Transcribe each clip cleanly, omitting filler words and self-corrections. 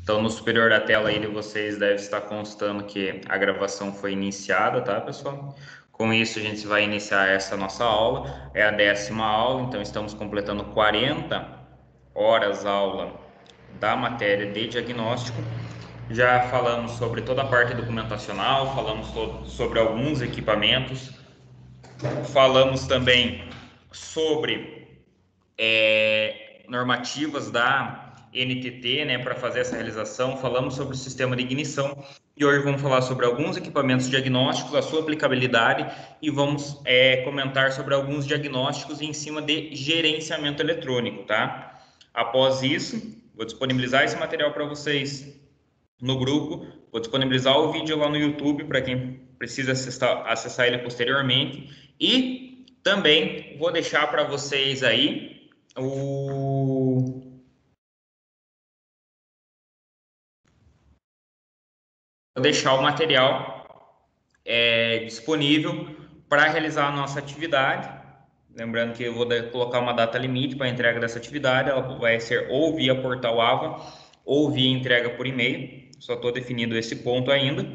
Então, no superior da tela aí de vocês deve estar constando que a gravação foi iniciada, tá, pessoal? Com isso, a gente vai iniciar essa nossa aula. É a 10ª aula, então estamos completando 40 horas aula da matéria de diagnóstico. Já falamos sobre toda a parte documentacional, falamos sobre alguns equipamentos, falamos também sobre normativas da NTT, né, para fazer essa realização. Falamos sobre o sistema de ignição e hoje vamos falar sobre alguns equipamentos diagnósticos, a sua aplicabilidade e vamos comentar sobre alguns diagnósticos em cima de gerenciamento eletrônico, tá? Após isso, vou disponibilizar esse material para vocês no grupo, vou disponibilizar o vídeo lá no YouTube para quem precisa acessar ele posteriormente e também vou deixar para vocês aí vou deixar o material disponível para realizar a nossa atividade. Lembrando que eu vou colocar uma data limite para a entrega dessa atividade, ela vai ser ou via portal AVA ou via entrega por e-mail, só estou definindo esse ponto ainda.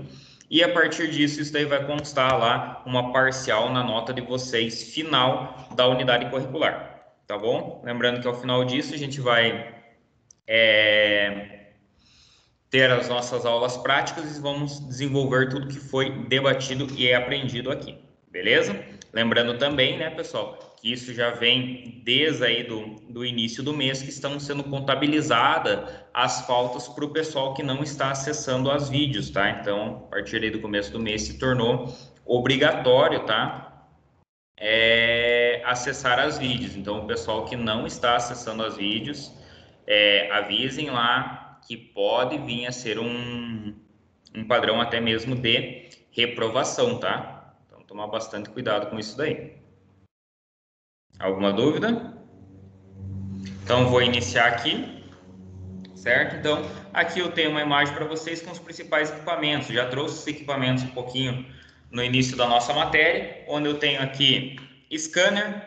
E a partir disso, isso daí vai constar lá uma parcial na nota de vocês final da unidade curricular, tá bom? Lembrando que ao final disso a gente vai ter as nossas aulas práticas e vamos desenvolver tudo que foi debatido e aprendido aqui, beleza? Lembrando também, né, pessoal, que isso já vem desde aí do início do mês que estão sendo contabilizadas as faltas para o pessoal que não está acessando as vídeos, tá? Então, a partir aí do começo do mês se tornou obrigatório, tá? Acessar as vídeos. Então, o pessoal que não está acessando as vídeos, avisem lá que pode vir a ser um padrão até mesmo de reprovação, tá? Então, tomar bastante cuidado com isso daí. Alguma dúvida? Então, vou iniciar aqui, certo? Então, aqui eu tenho uma imagem para vocês com os principais equipamentos. Já trouxe os equipamentos um pouquinho no início da nossa matéria, onde eu tenho aqui scanner,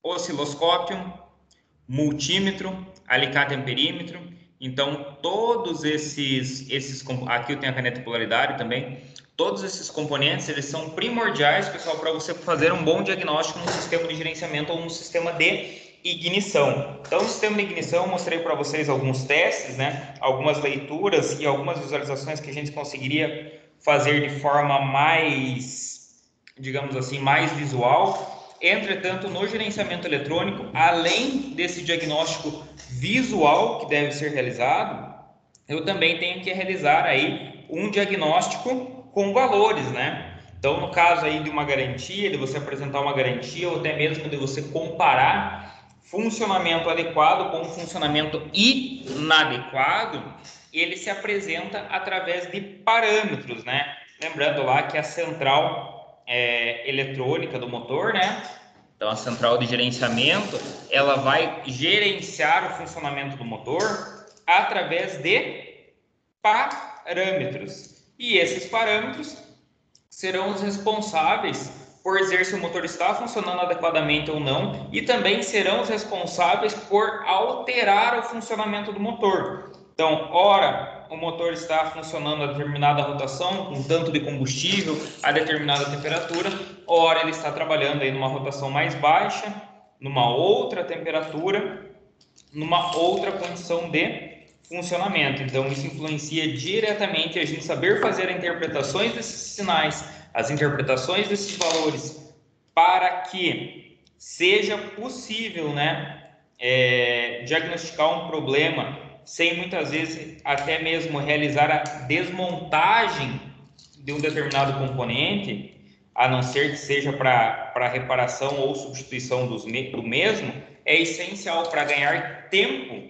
osciloscópio, multímetro, alicate amperímetro. Então, todos esses aqui eu tenho a caneta polaridade também. Todos esses componentes, eles são primordiais, pessoal, para você fazer um bom diagnóstico no sistema de gerenciamento ou no sistema de ignição. Então, no sistema de ignição, eu mostrei para vocês alguns testes, né? Algumas leituras e algumas visualizações que a gente conseguiria fazer de forma mais, digamos assim, mais visual. Entretanto, no gerenciamento eletrônico, além desse diagnóstico visual que deve ser realizado, eu também tenho que realizar aí um diagnóstico com valores, né? Então, no caso aí de uma garantia, de você apresentar uma garantia ou até mesmo de você comparar funcionamento adequado com funcionamento inadequado, ele se apresenta através de parâmetros, né? Lembrando lá que a central eletrônica do motor, né? Então, a central de gerenciamento, ela vai gerenciar o funcionamento do motor através de parâmetros. E esses parâmetros serão os responsáveis por dizer se o motor está funcionando adequadamente ou não, e também serão os responsáveis por alterar o funcionamento do motor. Então, ora, o motor está funcionando a determinada rotação, com tanto de combustível, a determinada temperatura, ora ele está trabalhando aí numa rotação mais baixa, numa outra temperatura, numa outra condição de funcionamento. Então, isso influencia diretamente a gente saber fazer interpretações desses sinais, as interpretações desses valores, para que seja possível, né, diagnosticar um problema sem muitas vezes até mesmo realizar a desmontagem de um determinado componente, a não ser que seja para reparação ou substituição do mesmo, é essencial para ganhar tempo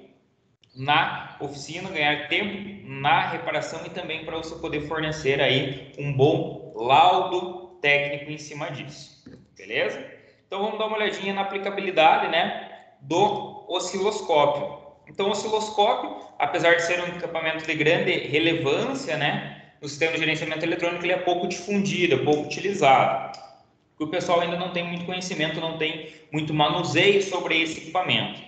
na oficina, ganhar tempo na reparação e também para você poder fornecer aí um bom laudo técnico em cima disso, beleza? Então vamos dar uma olhadinha na aplicabilidade, né, do osciloscópio. Então o osciloscópio, apesar de ser um equipamento de grande relevância, né, no sistema de gerenciamento eletrônico, ele é pouco difundido, é pouco utilizado, porque o pessoal ainda não tem muito conhecimento, não tem muito manuseio sobre esse equipamento.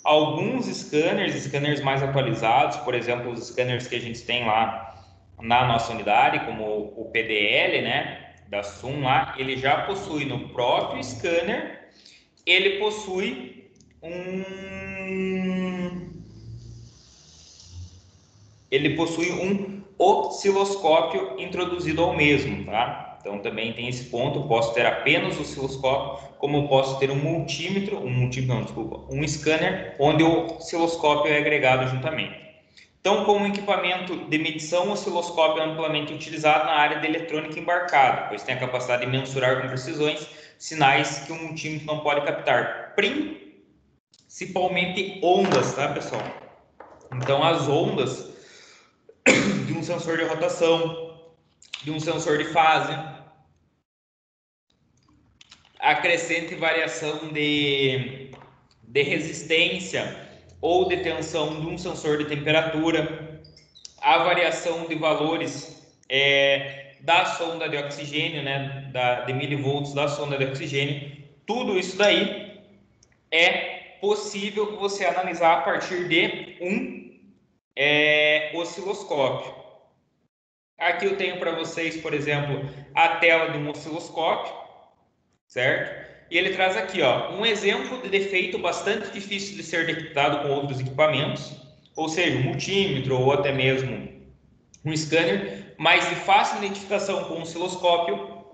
Alguns scanners mais atualizados, por exemplo, os scanners que a gente tem lá na nossa unidade, como o PDL, né, da Sum lá, ele já possui no próprio scanner, ele possui um osciloscópio introduzido ao mesmo, tá? Então também tem esse ponto, eu posso ter apenas o osciloscópio, como eu posso ter um scanner onde o osciloscópio é agregado juntamente. Então, como equipamento de medição, o osciloscópio é amplamente utilizado na área de eletrônica embarcada, pois tem a capacidade de mensurar com precisões sinais que um multímetro não pode captar, principalmente ondas, tá, pessoal? Então, as ondas de um sensor de rotação, de um sensor de fase, a crescente variação de resistência ou de tensão de um sensor de temperatura, a variação de valores da sonda de oxigênio, né, de milivolts da sonda de oxigênio, tudo isso daí é possível você analisar a partir de um osciloscópio. Aqui eu tenho para vocês, por exemplo, a tela de um osciloscópio, certo? E ele traz aqui, ó, um exemplo de defeito bastante difícil de ser detectado com outros equipamentos, ou seja, um multímetro ou até mesmo um scanner, mas de fácil identificação com o osciloscópio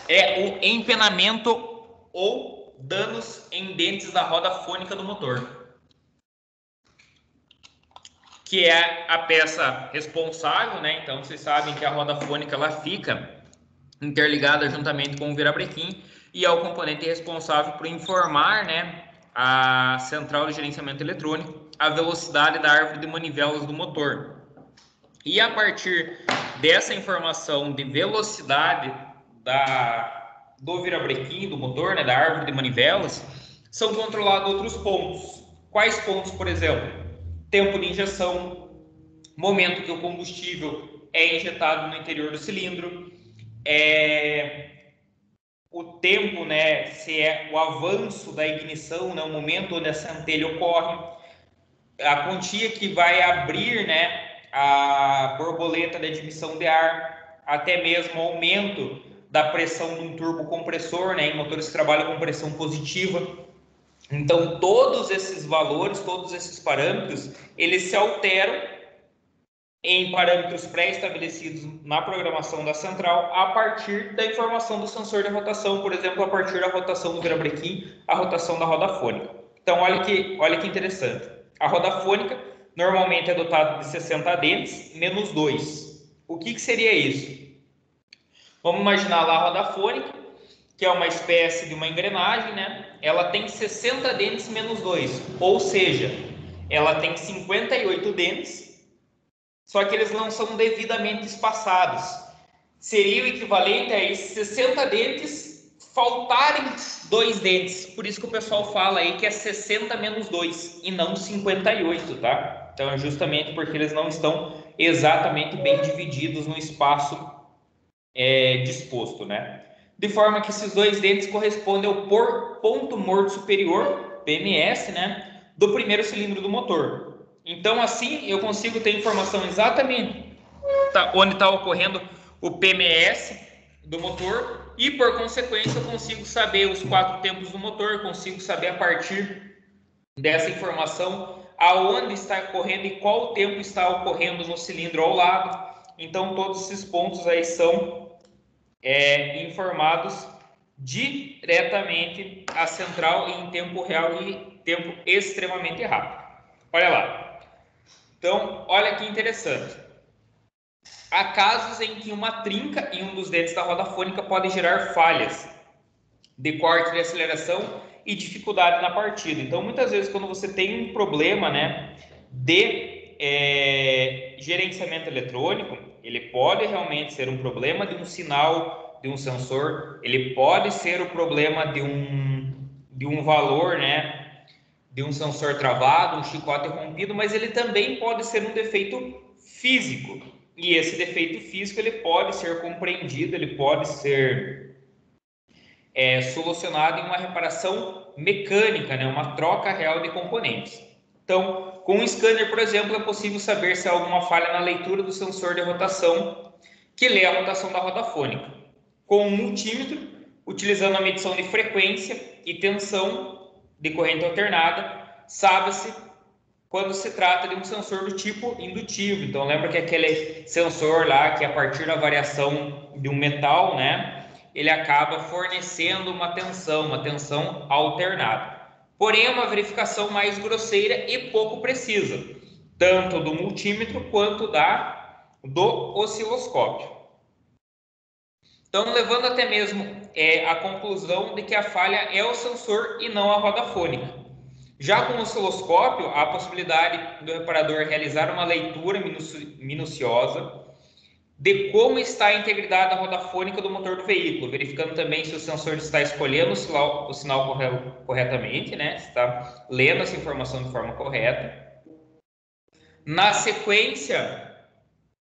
é o empenamento ou danos em dentes da roda fônica do motor, que é a peça responsável, né? Então vocês sabem que a roda fônica ela fica interligada juntamente com o virabrequim e é o componente responsável por informar, né, a central de gerenciamento eletrônico a velocidade da árvore de manivelas do motor. E a partir dessa informação de velocidade do virabrequim do motor, né, da árvore de manivelas, são controlados outros pontos. Quais pontos, por exemplo? Tempo de injeção, momento que o combustível é injetado no interior do cilindro, o tempo, né, se é o avanço da ignição, né, o momento onde essa centelha ocorre, a quantia que vai abrir, né, a borboleta de admissão de ar, até mesmo o aumento da pressão de um turbocompressor, né, em motores que trabalham com pressão positiva. Então, todos esses valores, todos esses parâmetros, eles se alteram em parâmetros pré-estabelecidos na programação da central a partir da informação do sensor de rotação, por exemplo, a partir da rotação do virabrequim, a rotação da roda fônica. Então, olha que interessante. A roda fônica normalmente é dotada de 60 dentes menos 2. O que seria isso? Vamos imaginar lá a roda fônica, que é uma espécie de uma engrenagem, né? Ela tem 60 dentes menos 2, ou seja, ela tem 58 dentes, só que eles não são devidamente espaçados. Seria o equivalente a esses 60 dentes faltarem 2 dentes. Por isso que o pessoal fala aí que é 60 menos 2 e não 58, tá? Então é justamente porque eles não estão exatamente bem divididos no espaço disposto, né? De forma que esses 2 dentes correspondem ao ponto morto superior, PMS, né, do primeiro cilindro do motor. Então, assim, eu consigo ter informação exatamente onde está ocorrendo o PMS do motor e, por consequência, eu consigo saber os 4 tempos do motor, consigo saber a partir dessa informação aonde está ocorrendo e qual tempo está ocorrendo no cilindro ao lado. Então, todos esses pontos aí são informados diretamente à central em tempo real e tempo extremamente rápido. Olha lá. Então, olha que interessante. Há casos em que uma trinca em um dos dentes da roda fônica pode gerar falhas de corte de aceleração e dificuldade na partida. Então, muitas vezes, quando você tem um problema, né, de gerenciamento eletrônico, ele pode realmente ser um problema de um sinal, de um sensor, ele pode ser o problema de um valor, né, de um sensor travado, um chicote rompido, mas ele também pode ser um defeito físico. E esse defeito físico ele pode ser compreendido, ele pode ser solucionado em uma reparação mecânica, né? Uma troca real de componentes. Então, com o scanner, por exemplo, é possível saber se há alguma falha na leitura do sensor de rotação que lê a rotação da roda fônica. Com o multímetro, utilizando a medição de frequência e tensão de corrente alternada, sabe-se quando se trata de um sensor do tipo indutivo. Então, lembra que aquele sensor lá, que a partir da variação de um metal, né, ele acaba fornecendo uma tensão alternada. Porém, é uma verificação mais grosseira e pouco precisa, tanto do multímetro quanto do osciloscópio. Então, levando até mesmo a conclusão de que a falha é o sensor e não a roda fônica. Já com o osciloscópio, há a possibilidade do reparador realizar uma leitura minuciosa de como está a integridade da roda fônica do motor do veículo, verificando também se o sensor está escolhendo o sinal corretamente, né? Está lendo essa informação de forma correta. Na sequência,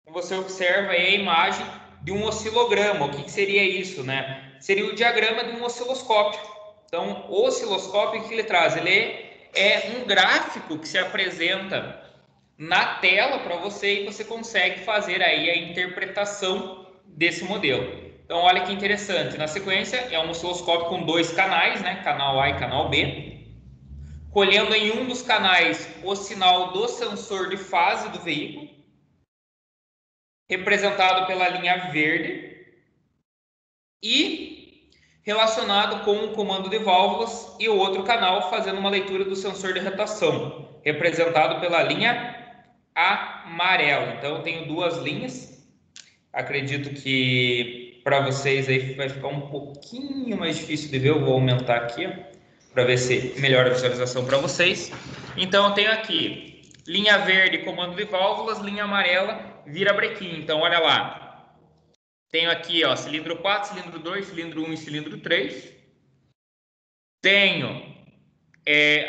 você observa aí a imagem de um oscilograma. O que seria isso, né? Seria o diagrama de um osciloscópio. Então, o osciloscópio, o que ele traz? Ele é um gráfico que se apresenta na tela para você e você consegue fazer aí a interpretação desse modelo. Então, olha que interessante. Na sequência, é um osciloscópio com dois canais, né? Canal A e canal B. Colhendo em um dos canais o sinal do sensor de fase do veículo, representado pela linha verde, e relacionado com o comando de válvulas e o outro canal fazendo uma leitura do sensor de rotação, representado pela linha amarela. Então, eu tenho duas linhas. Acredito que para vocês aí vai ficar um pouquinho mais difícil de ver. Eu vou aumentar aqui para ver se melhora a visualização para vocês. Então, eu tenho aqui linha verde, comando de válvulas, linha amarela, virabrequim. Então, olha lá. Tenho aqui, ó, cilindro 4, cilindro 2, cilindro 1 e cilindro 3. Tenho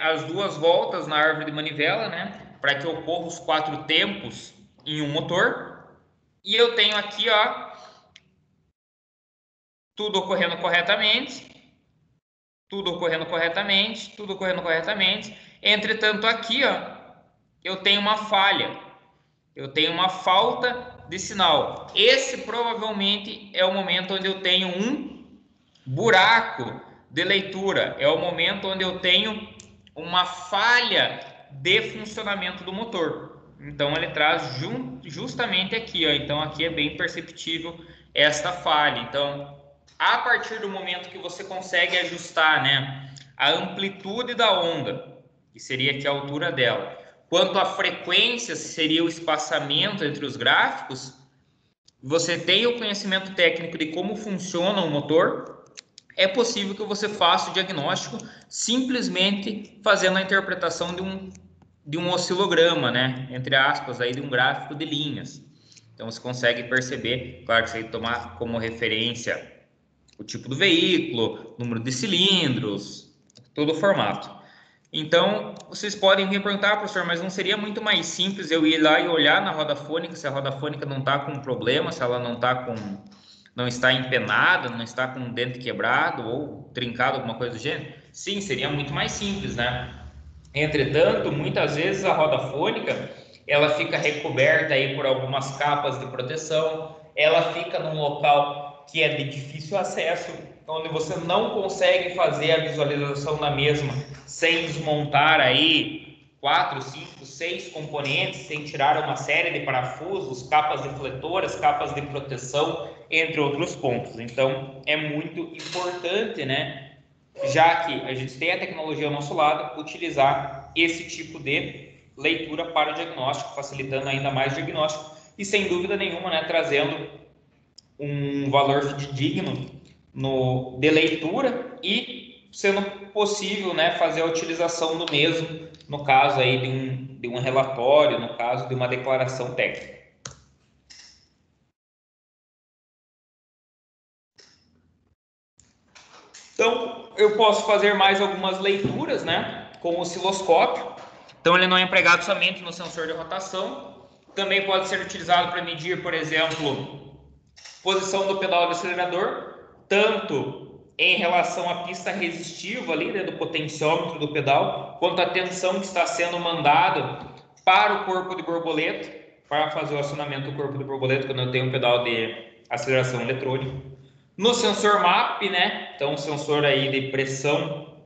as duas voltas na árvore de manivela, né? Para que ocorra os 4 tempos em um motor. E eu tenho aqui, ó, tudo ocorrendo corretamente. Tudo ocorrendo corretamente. Tudo ocorrendo corretamente. Entretanto, aqui, ó, eu tenho uma falha. Eu tenho uma falta de sinal. Esse provavelmente é o momento onde eu tenho um buraco de leitura. É o momento onde eu tenho uma falha de funcionamento do motor. Então ele traz justamente aqui, ó. Então aqui é bem perceptível esta falha. Então, a partir do momento que você consegue ajustar, né, a amplitude da onda, que seria aqui a altura dela, quanto à frequência, seria o espaçamento entre os gráficos, você tem o conhecimento técnico de como funciona o motor, é possível que você faça o diagnóstico simplesmente fazendo a interpretação de um oscilograma, né? Entre aspas, aí, de um gráfico de linhas. Então, você consegue perceber, claro que você tem que tomar como referência o tipo do veículo, número de cilindros, todo o formato. Então, vocês podem me perguntar, professor, mas não seria muito mais simples eu ir lá e olhar na roda fônica se a roda fônica não está com problema, se ela não está empenada, não está com um dente quebrado ou trincado, alguma coisa do gênero? Sim, seria muito mais simples, né? Entretanto, muitas vezes a roda fônica, ela fica recoberta aí por algumas capas de proteção, ela fica num local que é de difícil acesso, onde você não consegue fazer a visualização da mesma sem desmontar aí 4, 5, 6 componentes, sem tirar uma série de parafusos, capas defletoras, capas de proteção, entre outros pontos. Então, é muito importante, né, já que a gente tem a tecnologia ao nosso lado, utilizar esse tipo de leitura para o diagnóstico, facilitando ainda mais o diagnóstico e, sem dúvida nenhuma, né, trazendo um valor fidedigno de leitura e sendo possível, né, fazer a utilização do mesmo no caso aí de um relatório, no caso de uma declaração técnica. Então, eu posso fazer mais algumas leituras, né, com o osciloscópio. Então, ele não é empregado somente no sensor de rotação, também pode ser utilizado para medir, por exemplo, posição do pedal do acelerador, tanto em relação à pista resistiva ali, né, do potenciômetro do pedal, quanto à tensão que está sendo mandada para o corpo de borboleta, para fazer o acionamento do corpo de borboleta, quando eu tenho um pedal de aceleração eletrônica. No sensor MAP, né, então sensor aí de pressão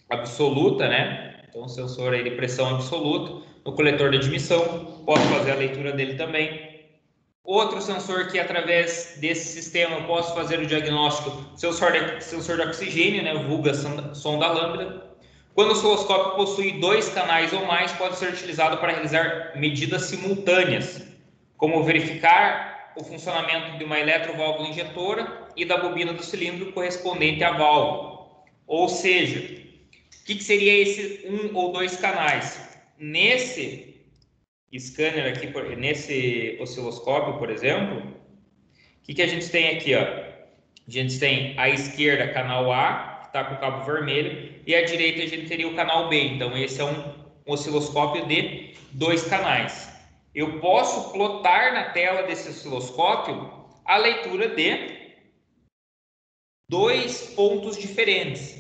absoluta, né, então sensor aí de pressão absoluta, no coletor de admissão, posso fazer a leitura dele também. Outro sensor que, através desse sistema, eu posso fazer o diagnóstico, sensor de oxigênio, né, vulga sonda lambda. Quando o osciloscópio possui 2 canais ou mais, pode ser utilizado para realizar medidas simultâneas, como verificar o funcionamento de uma eletroválvula injetora e da bobina do cilindro correspondente à válvula. Ou seja, o que seria esse 1 ou 2 canais? Nesse scanner aqui, nesse osciloscópio, por exemplo, o que a gente tem aqui, ó? A gente tem à esquerda canal A, que está com o cabo vermelho, e à direita a gente teria o canal B. Então esse é um osciloscópio de 2 canais. Eu posso plotar na tela desse osciloscópio a leitura de 2 pontos diferentes.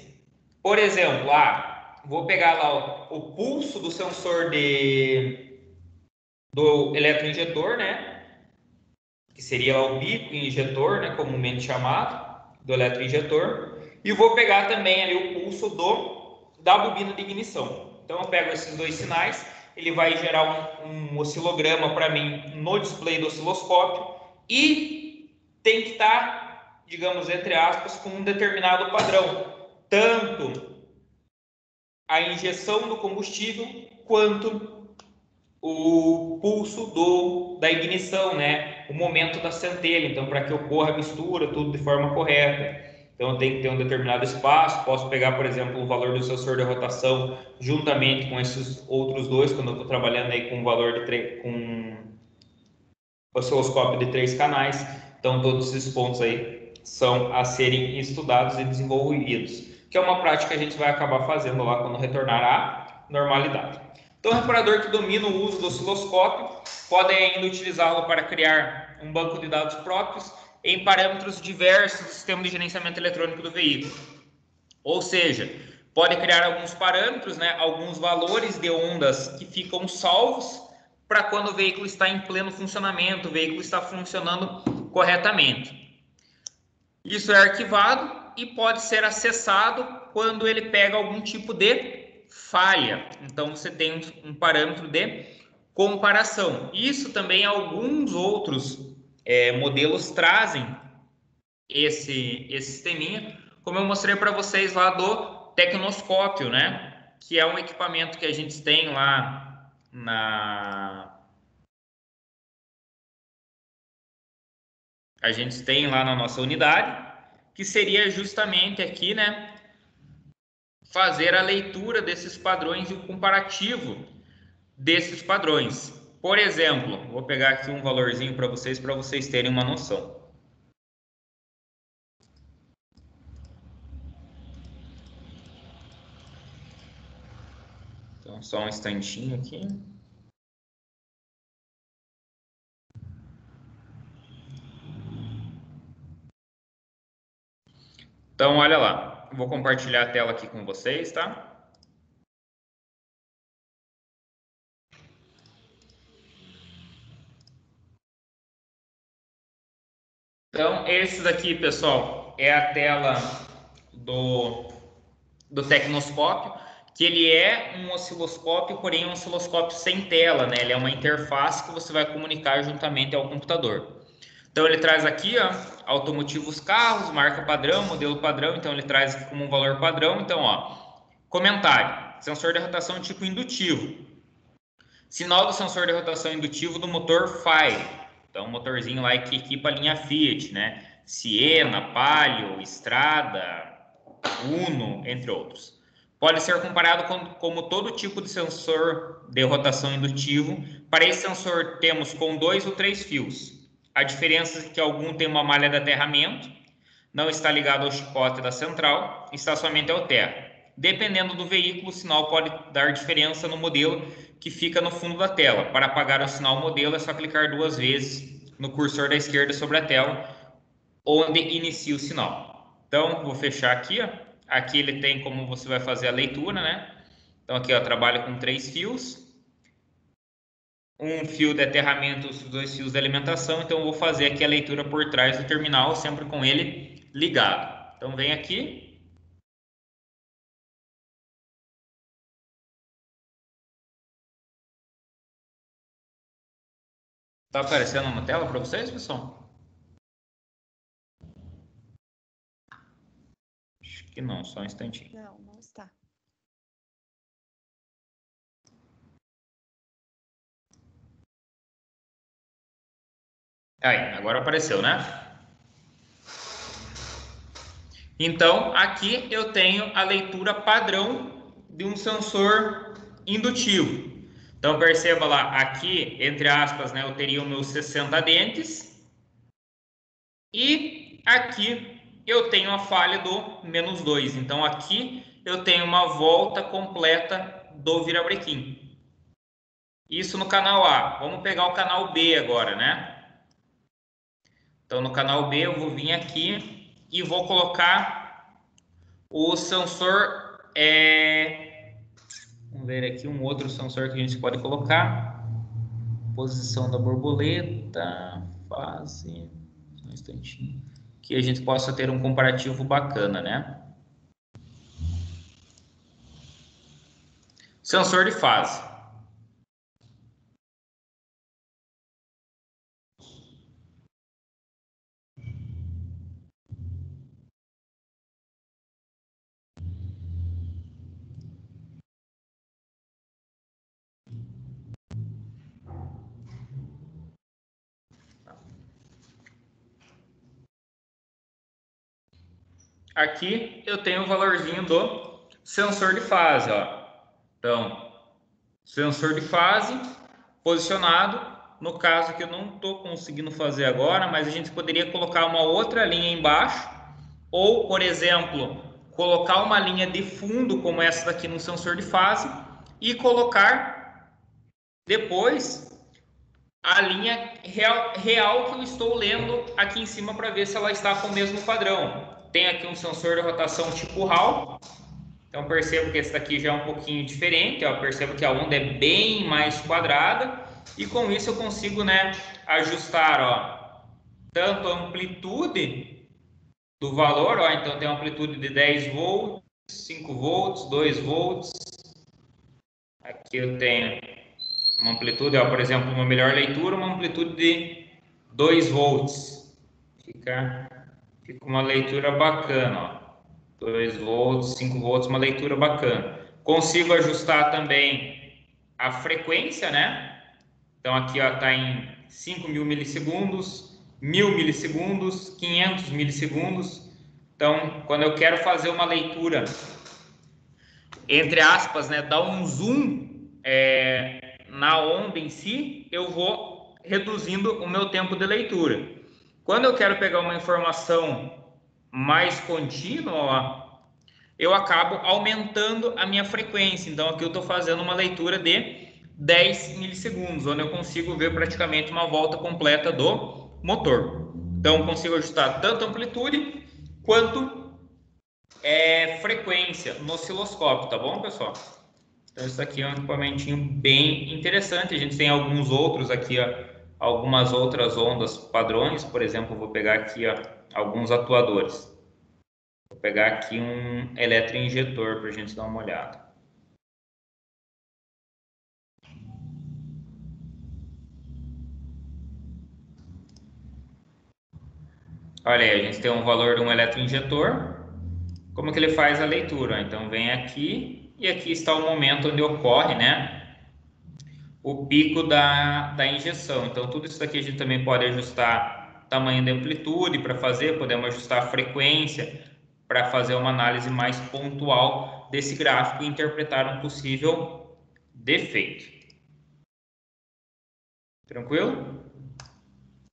Por exemplo, vou pegar lá o pulso do sensor do eletroinjetor, né, que seria lá o bico injetor, né, comumente chamado, do eletroinjetor, e vou pegar também ali o pulso da bobina de ignição. Então eu pego esses 2 sinais, ele vai gerar um oscilograma para mim no display do osciloscópio e tem que estar, digamos, entre aspas, com um determinado padrão, tanto a injeção do combustível quanto o pulso da ignição, né? O momento da centelha, então para que ocorra a mistura, tudo de forma correta. Então tem que ter um determinado espaço, posso pegar, por exemplo, o valor do sensor de rotação juntamente com esses outros 2, quando eu estou trabalhando aí com o valor com osciloscópio de 3 canais. Então todos esses pontos aí são a serem estudados e desenvolvidos, que é uma prática que a gente vai acabar fazendo lá quando retornar à normalidade. Então, o reparador que domina o uso do osciloscópio pode ainda utilizá-lo para criar um banco de dados próprios em parâmetros diversos do sistema de gerenciamento eletrônico do veículo. Ou seja, pode criar alguns parâmetros, né, alguns valores de ondas que ficam salvos para quando o veículo está em pleno funcionamento, o veículo está funcionando corretamente. Isso é arquivado e pode ser acessado quando ele pega algum tipo de falha. Então você tem um parâmetro de comparação. Isso também alguns outros modelos trazem esse sisteminha, como eu mostrei para vocês lá do tecnoscópio, né? Que é um equipamento que a gente tem lá na nossa unidade, que seria justamente aqui, né, fazer a leitura desses padrões e o comparativo desses padrões. Por exemplo, vou pegar aqui um valorzinho para vocês terem uma noção. Então, só um instantinho aqui. Então, olha lá, vou compartilhar a tela aqui com vocês, tá? Então, esse daqui, pessoal, é a tela do tecnoscópio, que ele é um osciloscópio, porém um osciloscópio sem tela, né? Ele é uma interface que você vai comunicar juntamente ao computador. Então ele traz aqui, ó, automotivos carros, marca padrão, modelo padrão, então ele traz aqui como um valor padrão. Então, ó, comentário, sensor de rotação tipo indutivo. Sinal do sensor de rotação indutivo do motor Fire. Então, um motorzinho lá que equipa a linha Fiat, né? Siena, Palio, Strada, Uno, entre outros. Pode ser comparado como todo tipo de sensor de rotação indutivo. Para esse sensor, temos com 2 ou 3 fios. A diferença é que algum tem uma malha de aterramento, não está ligado ao chicote da central, está somente ao terra. Dependendo do veículo, o sinal pode dar diferença no modelo que fica no fundo da tela. Para apagar o sinal modelo, é só clicar 2 vezes no cursor da esquerda sobre a tela, onde inicia o sinal. Então, vou fechar aqui, ó. Aqui ele tem como você vai fazer a leitura, né? Então, aqui, ó, trabalho com 3 fios. Um fio de aterramento, os 2 fios de alimentação. Então, eu vou fazer aqui a leitura por trás do terminal, sempre com ele ligado. Então, vem aqui. Tá aparecendo na tela para vocês, pessoal? Acho que não, só um instantinho. Não, não está. Aí, agora apareceu, né? Então, aqui eu tenho a leitura padrão de um sensor indutivo. Então, perceba lá, aqui, entre aspas, né, eu teria os meus 60 dentes. E aqui eu tenho a falha do -2. Então, aqui eu tenho uma volta completa do virabrequim. Isso no canal A. Vamos pegar o canal B agora, né? Então, no canal B, eu vou vir aqui e vou colocar o sensor. Vamos ver aqui um outro sensor que a gente pode colocar. Posição da borboleta, fase. Um instantinho. Que a gente possa ter um comparativo bacana, né? Sensor de fase. Aqui eu tenho o valorzinho do sensor de fase, ó. Então, sensor de fase posicionado. No caso que eu não estou conseguindo fazer agora, mas a gente poderia colocar uma outra linha embaixo, ou, por exemplo, colocar uma linha de fundo como essa daqui no sensor de fase e colocar depois a linha real que eu estou lendo aqui em cima para ver se ela está com o mesmo padrão. Tem aqui um sensor de rotação tipo Hall. Então percebo que esse daqui já é um pouquinho diferente, ó, percebo que a onda é bem mais quadrada e com isso eu consigo, né, ajustar, ó, tanto a amplitude do valor, ó, então tem uma amplitude de 10 volts, 5 volts, 2 volts. Aqui eu tenho uma amplitude, ó, por exemplo, uma melhor leitura, uma amplitude de 2 volts. Fica uma leitura bacana, ó. 2 volts, 5 volts, uma leitura bacana. Consigo ajustar também a frequência, né? Então aqui está em 5.000 milissegundos, 1.000 milissegundos, 500 milissegundos. Então, quando eu quero fazer uma leitura, entre aspas, né, dar um zoom na onda em si, eu vou reduzindo o meu tempo de leitura. Quando eu quero pegar uma informação mais contínua, ó, eu acabo aumentando a minha frequência. Então aqui eu estou fazendo uma leitura de 10 milissegundos, onde eu consigo ver praticamente uma volta completa do motor. Então eu consigo ajustar tanto amplitude quanto frequência no osciloscópio, tá bom, pessoal? Então isso aqui é um equipamentinho bem interessante. A gente tem alguns outros aqui, ó, algumas outras ondas padrões. Por exemplo, vou pegar aqui, ó, alguns atuadores. Vou pegar aqui um eletroinjetor para a gente dar uma olhada. Olha aí, a gente tem um valor de um eletroinjetor. Como que ele faz a leitura? Então vem aqui e aqui está o momento onde ocorre, né, o pico da injeção. Então tudo isso daqui a gente também pode ajustar tamanho de amplitude para fazer, podemos ajustar a frequência para fazer uma análise mais pontual desse gráfico e interpretar um possível defeito. Tranquilo?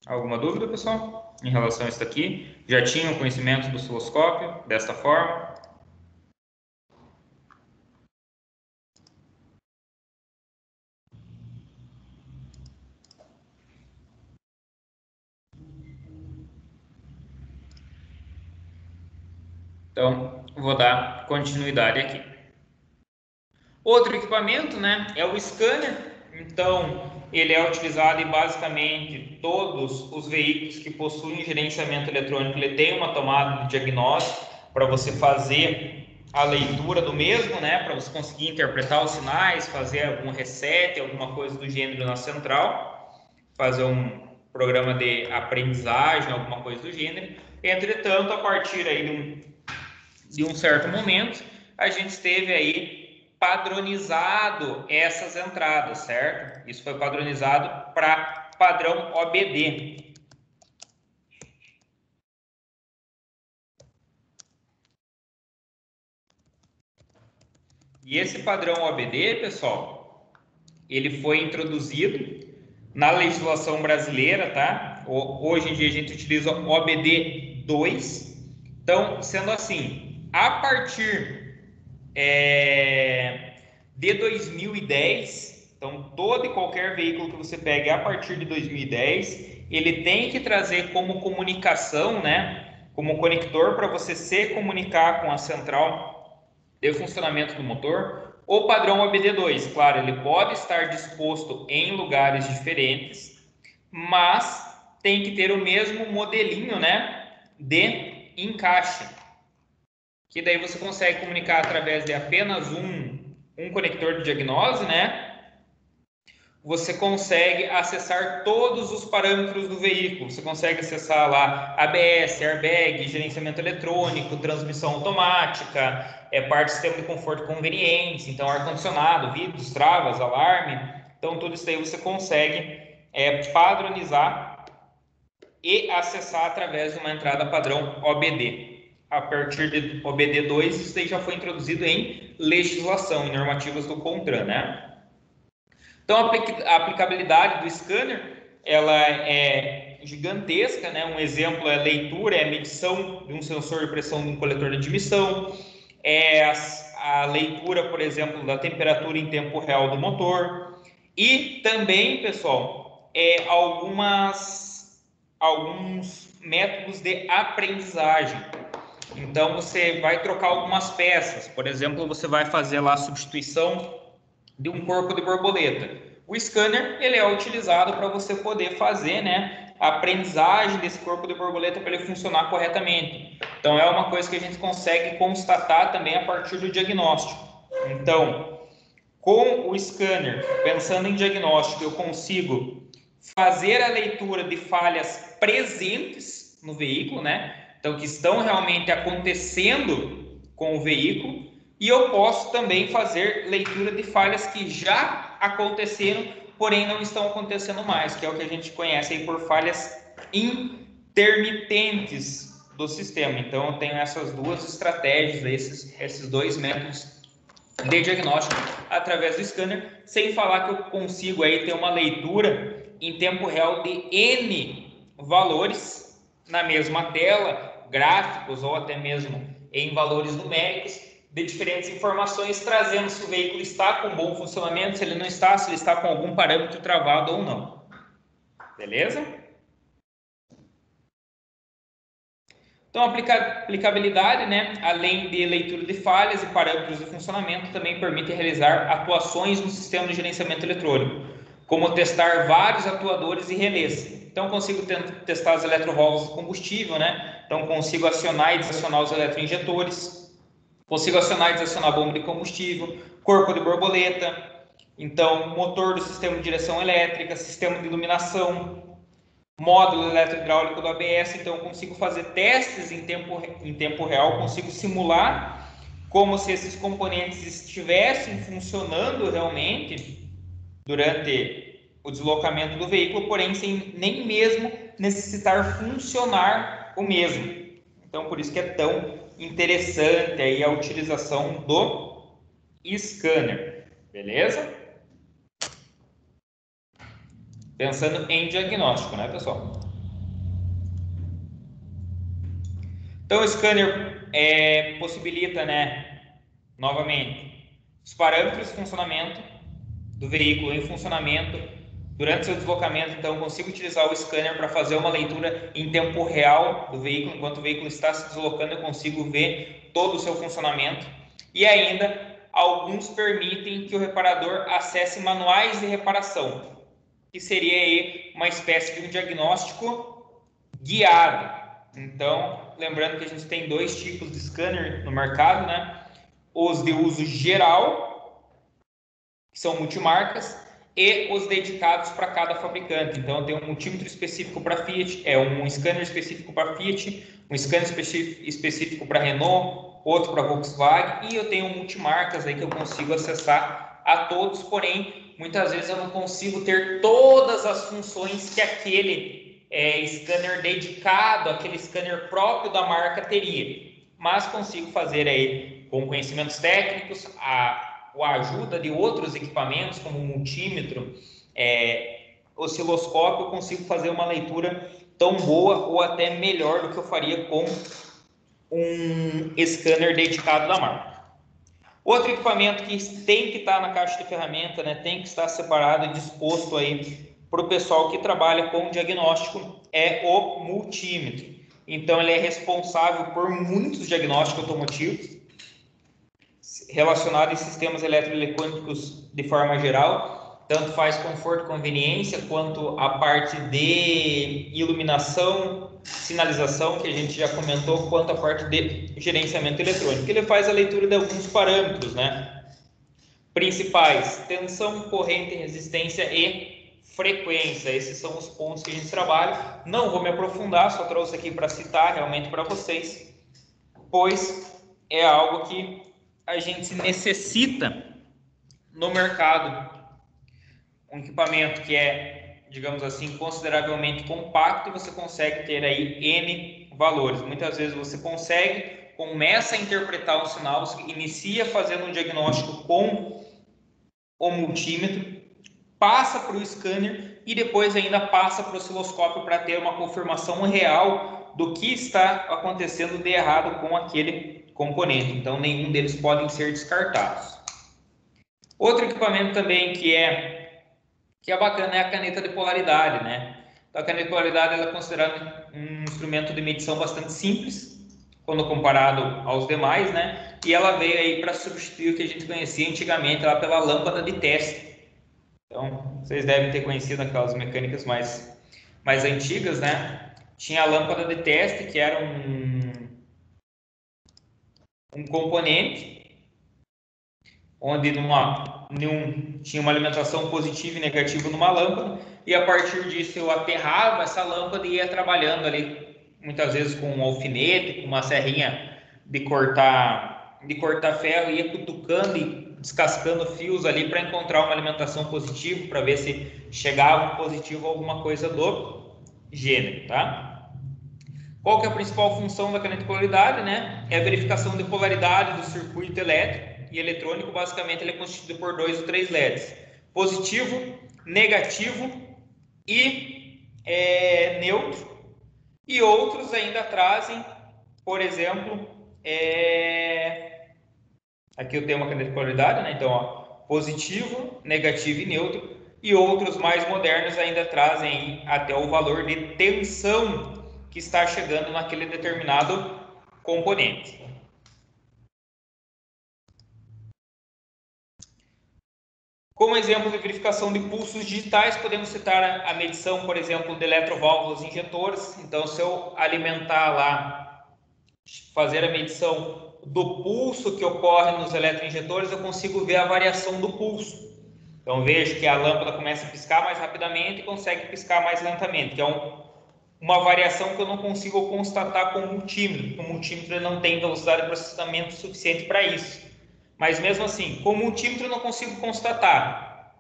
Alguma dúvida, pessoal, em relação a isso aqui? Já tinham conhecimento do osciloscópio desta forma? Então, vou dar continuidade aqui. Outro equipamento, né, é o scanner. Então, ele é utilizado em basicamente todos os veículos que possuem gerenciamento eletrônico. Ele tem uma tomada de diagnóstico para você fazer a leitura do mesmo, né, para você conseguir interpretar os sinais, fazer algum reset, alguma coisa do gênero na central, fazer um programa de aprendizagem, alguma coisa do gênero. Entretanto, a partir aí de um certo momento, a gente teve aí padronizado essas entradas, certo? Isso foi padronizado para padrão OBD. E esse padrão OBD, pessoal, ele foi introduzido na legislação brasileira, tá? Hoje em dia a gente utiliza OBD 2. Então, sendo assim, a partir de 2010, então todo e qualquer veículo que você pegue a partir de 2010, ele tem que trazer como comunicação, né, como conector para você se comunicar com a central de funcionamento do motor, o padrão OBD2. Claro, ele pode estar disposto em lugares diferentes, mas tem que ter o mesmo modelinho, né, de encaixe, que daí você consegue comunicar através de apenas um conector de diagnose, né? Você consegue acessar todos os parâmetros do veículo. Você consegue acessar lá ABS, airbag, gerenciamento eletrônico, transmissão automática, parte do sistema de conforto e conveniência, então ar-condicionado, vidros, travas, alarme. Então tudo isso aí você consegue padronizar e acessar através de uma entrada padrão OBD. A partir de OBD2, isso daí já foi introduzido em legislação, em normativas do CONTRAN, né? Então, a aplicabilidade do scanner, ela é gigantesca, né? Um exemplo é leitura, é a medição de um sensor de pressão de um coletor de admissão, a leitura, por exemplo, da temperatura em tempo real do motor, e também, pessoal, alguns métodos de aprendizagem. Então, você vai trocar algumas peças. Por exemplo, você vai fazer lá a substituição de um corpo de borboleta. O scanner, ele é utilizado para você poder fazer, né, a aprendizagem desse corpo de borboleta para ele funcionar corretamente. Então, é uma coisa que a gente consegue constatar também a partir do diagnóstico. Então, com o scanner, pensando em diagnóstico, eu consigo fazer a leitura de falhas presentes no veículo, né? Então, que estão realmente acontecendo com o veículo, e eu posso também fazer leitura de falhas que já aconteceram, porém não estão acontecendo mais, que é o que a gente conhece aí por falhas intermitentes do sistema. Então, eu tenho essas duas estratégias, esses dois métodos de diagnóstico através do scanner, sem falar que eu consigo aí ter uma leitura em tempo real de N valores na mesma tela, gráficos ou até mesmo em valores numéricos, de diferentes informações, trazendo se o veículo está com bom funcionamento, se ele não está, se ele está com algum parâmetro travado ou não. Beleza? Então, a aplicabilidade, né, além de leitura de falhas e parâmetros de funcionamento, também permite realizar atuações no sistema de gerenciamento eletrônico, como testar vários atuadores e relés. Então, consigo testar as eletroválvulas de combustível, né? Então, consigo acionar e desacionar os eletroinjetores, consigo acionar e desacionar a bomba de combustível, corpo de borboleta, então, motor do sistema de direção elétrica, sistema de iluminação, módulo eletrohidráulico do ABS. Então eu consigo fazer testes em tempo real, consigo simular como se esses componentes estivessem funcionando realmente durante o deslocamento do veículo, porém sem nem mesmo necessitar funcionar o mesmo. Então por isso que é tão interessante aí a utilização do scanner, beleza? Pensando em diagnóstico, né, pessoal? Então, o scanner possibilita, né, novamente, os parâmetros de funcionamento do veículo em funcionamento durante seu deslocamento. Então, eu consigo utilizar o scanner para fazer uma leitura em tempo real do veículo. Enquanto o veículo está se deslocando, eu consigo ver todo o seu funcionamento. E ainda, alguns permitem que o reparador acesse manuais de reparação, que seria aí uma espécie de um diagnóstico guiado. Então, lembrando que a gente tem dois tipos de scanner no mercado, né? Os de uso geral, que são multimarcas, e os dedicados para cada fabricante. Então, tem um multímetro específico para Fiat, um scanner específico para Fiat, um scanner específico para Renault, outro para Volkswagen, e eu tenho multimarcas aí que eu consigo acessar a todos, porém, muitas vezes eu não consigo ter todas as funções que aquele scanner dedicado, aquele scanner próprio da marca teria, mas consigo fazer aí com conhecimentos técnicos, a ajuda de outros equipamentos, como multímetro, osciloscópio, eu consigo fazer uma leitura tão boa ou até melhor do que eu faria com um scanner dedicado da marca. Outro equipamento que tem que estar na caixa de ferramenta, né, tem que estar separado e disposto aí para o pessoal que trabalha com diagnóstico, é o multímetro. Então, ele é responsável por muitos diagnósticos automotivos, relacionado em sistemas eletroeletrônicos de forma geral, tanto faz conforto e conveniência, quanto a parte de iluminação, sinalização, que a gente já comentou, quanto a parte de gerenciamento eletrônico. Ele faz a leitura de alguns parâmetros, né? Principais: tensão, corrente, resistência e frequência. Esses são os pontos que a gente trabalha. Não vou me aprofundar, só trouxe aqui para citar realmente para vocês, pois é algo que a gente necessita no mercado. Um equipamento que é, digamos assim, consideravelmente compacto, e você consegue ter aí N valores. Muitas vezes você começa a interpretar um sinal, você inicia fazendo um diagnóstico com o multímetro, passa para o scanner e depois ainda passa para o osciloscópio para ter uma confirmação real do que está acontecendo de errado com aquele componente. Então, nenhum deles podem ser descartados. Outro equipamento também que é bacana é a caneta de polaridade, né? Então, a caneta de polaridade ela é considerada um instrumento de medição bastante simples quando comparado aos demais, né? E ela veio aí para substituir o que a gente conhecia antigamente lá pela lâmpada de teste. Então, vocês devem ter conhecido aquelas mecânicas mais antigas, né? Tinha a lâmpada de teste, que era um componente onde tinha uma alimentação positiva e negativa numa lâmpada, e a partir disso eu aterrava essa lâmpada e ia trabalhando ali, muitas vezes com um alfinete, com uma serrinha de cortar ferro, ia cutucando e descascando fios ali para encontrar uma alimentação positiva, para ver se chegava positivo alguma coisa do gênero, tá? Qual que é a principal função da caneta de polaridade, né? É a verificação de polaridade do circuito elétrico e eletrônico. Basicamente, ele é constituído por 2 ou 3 LEDs: positivo, negativo e neutro. E outros ainda trazem, por exemplo, aqui eu tenho uma caneta de polaridade, né? Então, ó, positivo, negativo e neutro. E outros mais modernos ainda trazem até o valor de tensão que está chegando naquele determinado componente. Como exemplo de verificação de pulsos digitais, podemos citar a medição, por exemplo, de eletroválvulas injetores. Então, se eu alimentar lá, fazer a medição do pulso que ocorre nos eletroinjetores, eu consigo ver a variação do pulso. Então, vejo que a lâmpada começa a piscar mais rapidamente e consegue piscar mais lentamente, que é uma variação que eu não consigo constatar com o multímetro, porque o multímetro não tem velocidade de processamento suficiente para isso. Mas mesmo assim, com o multímetro eu não consigo constatar.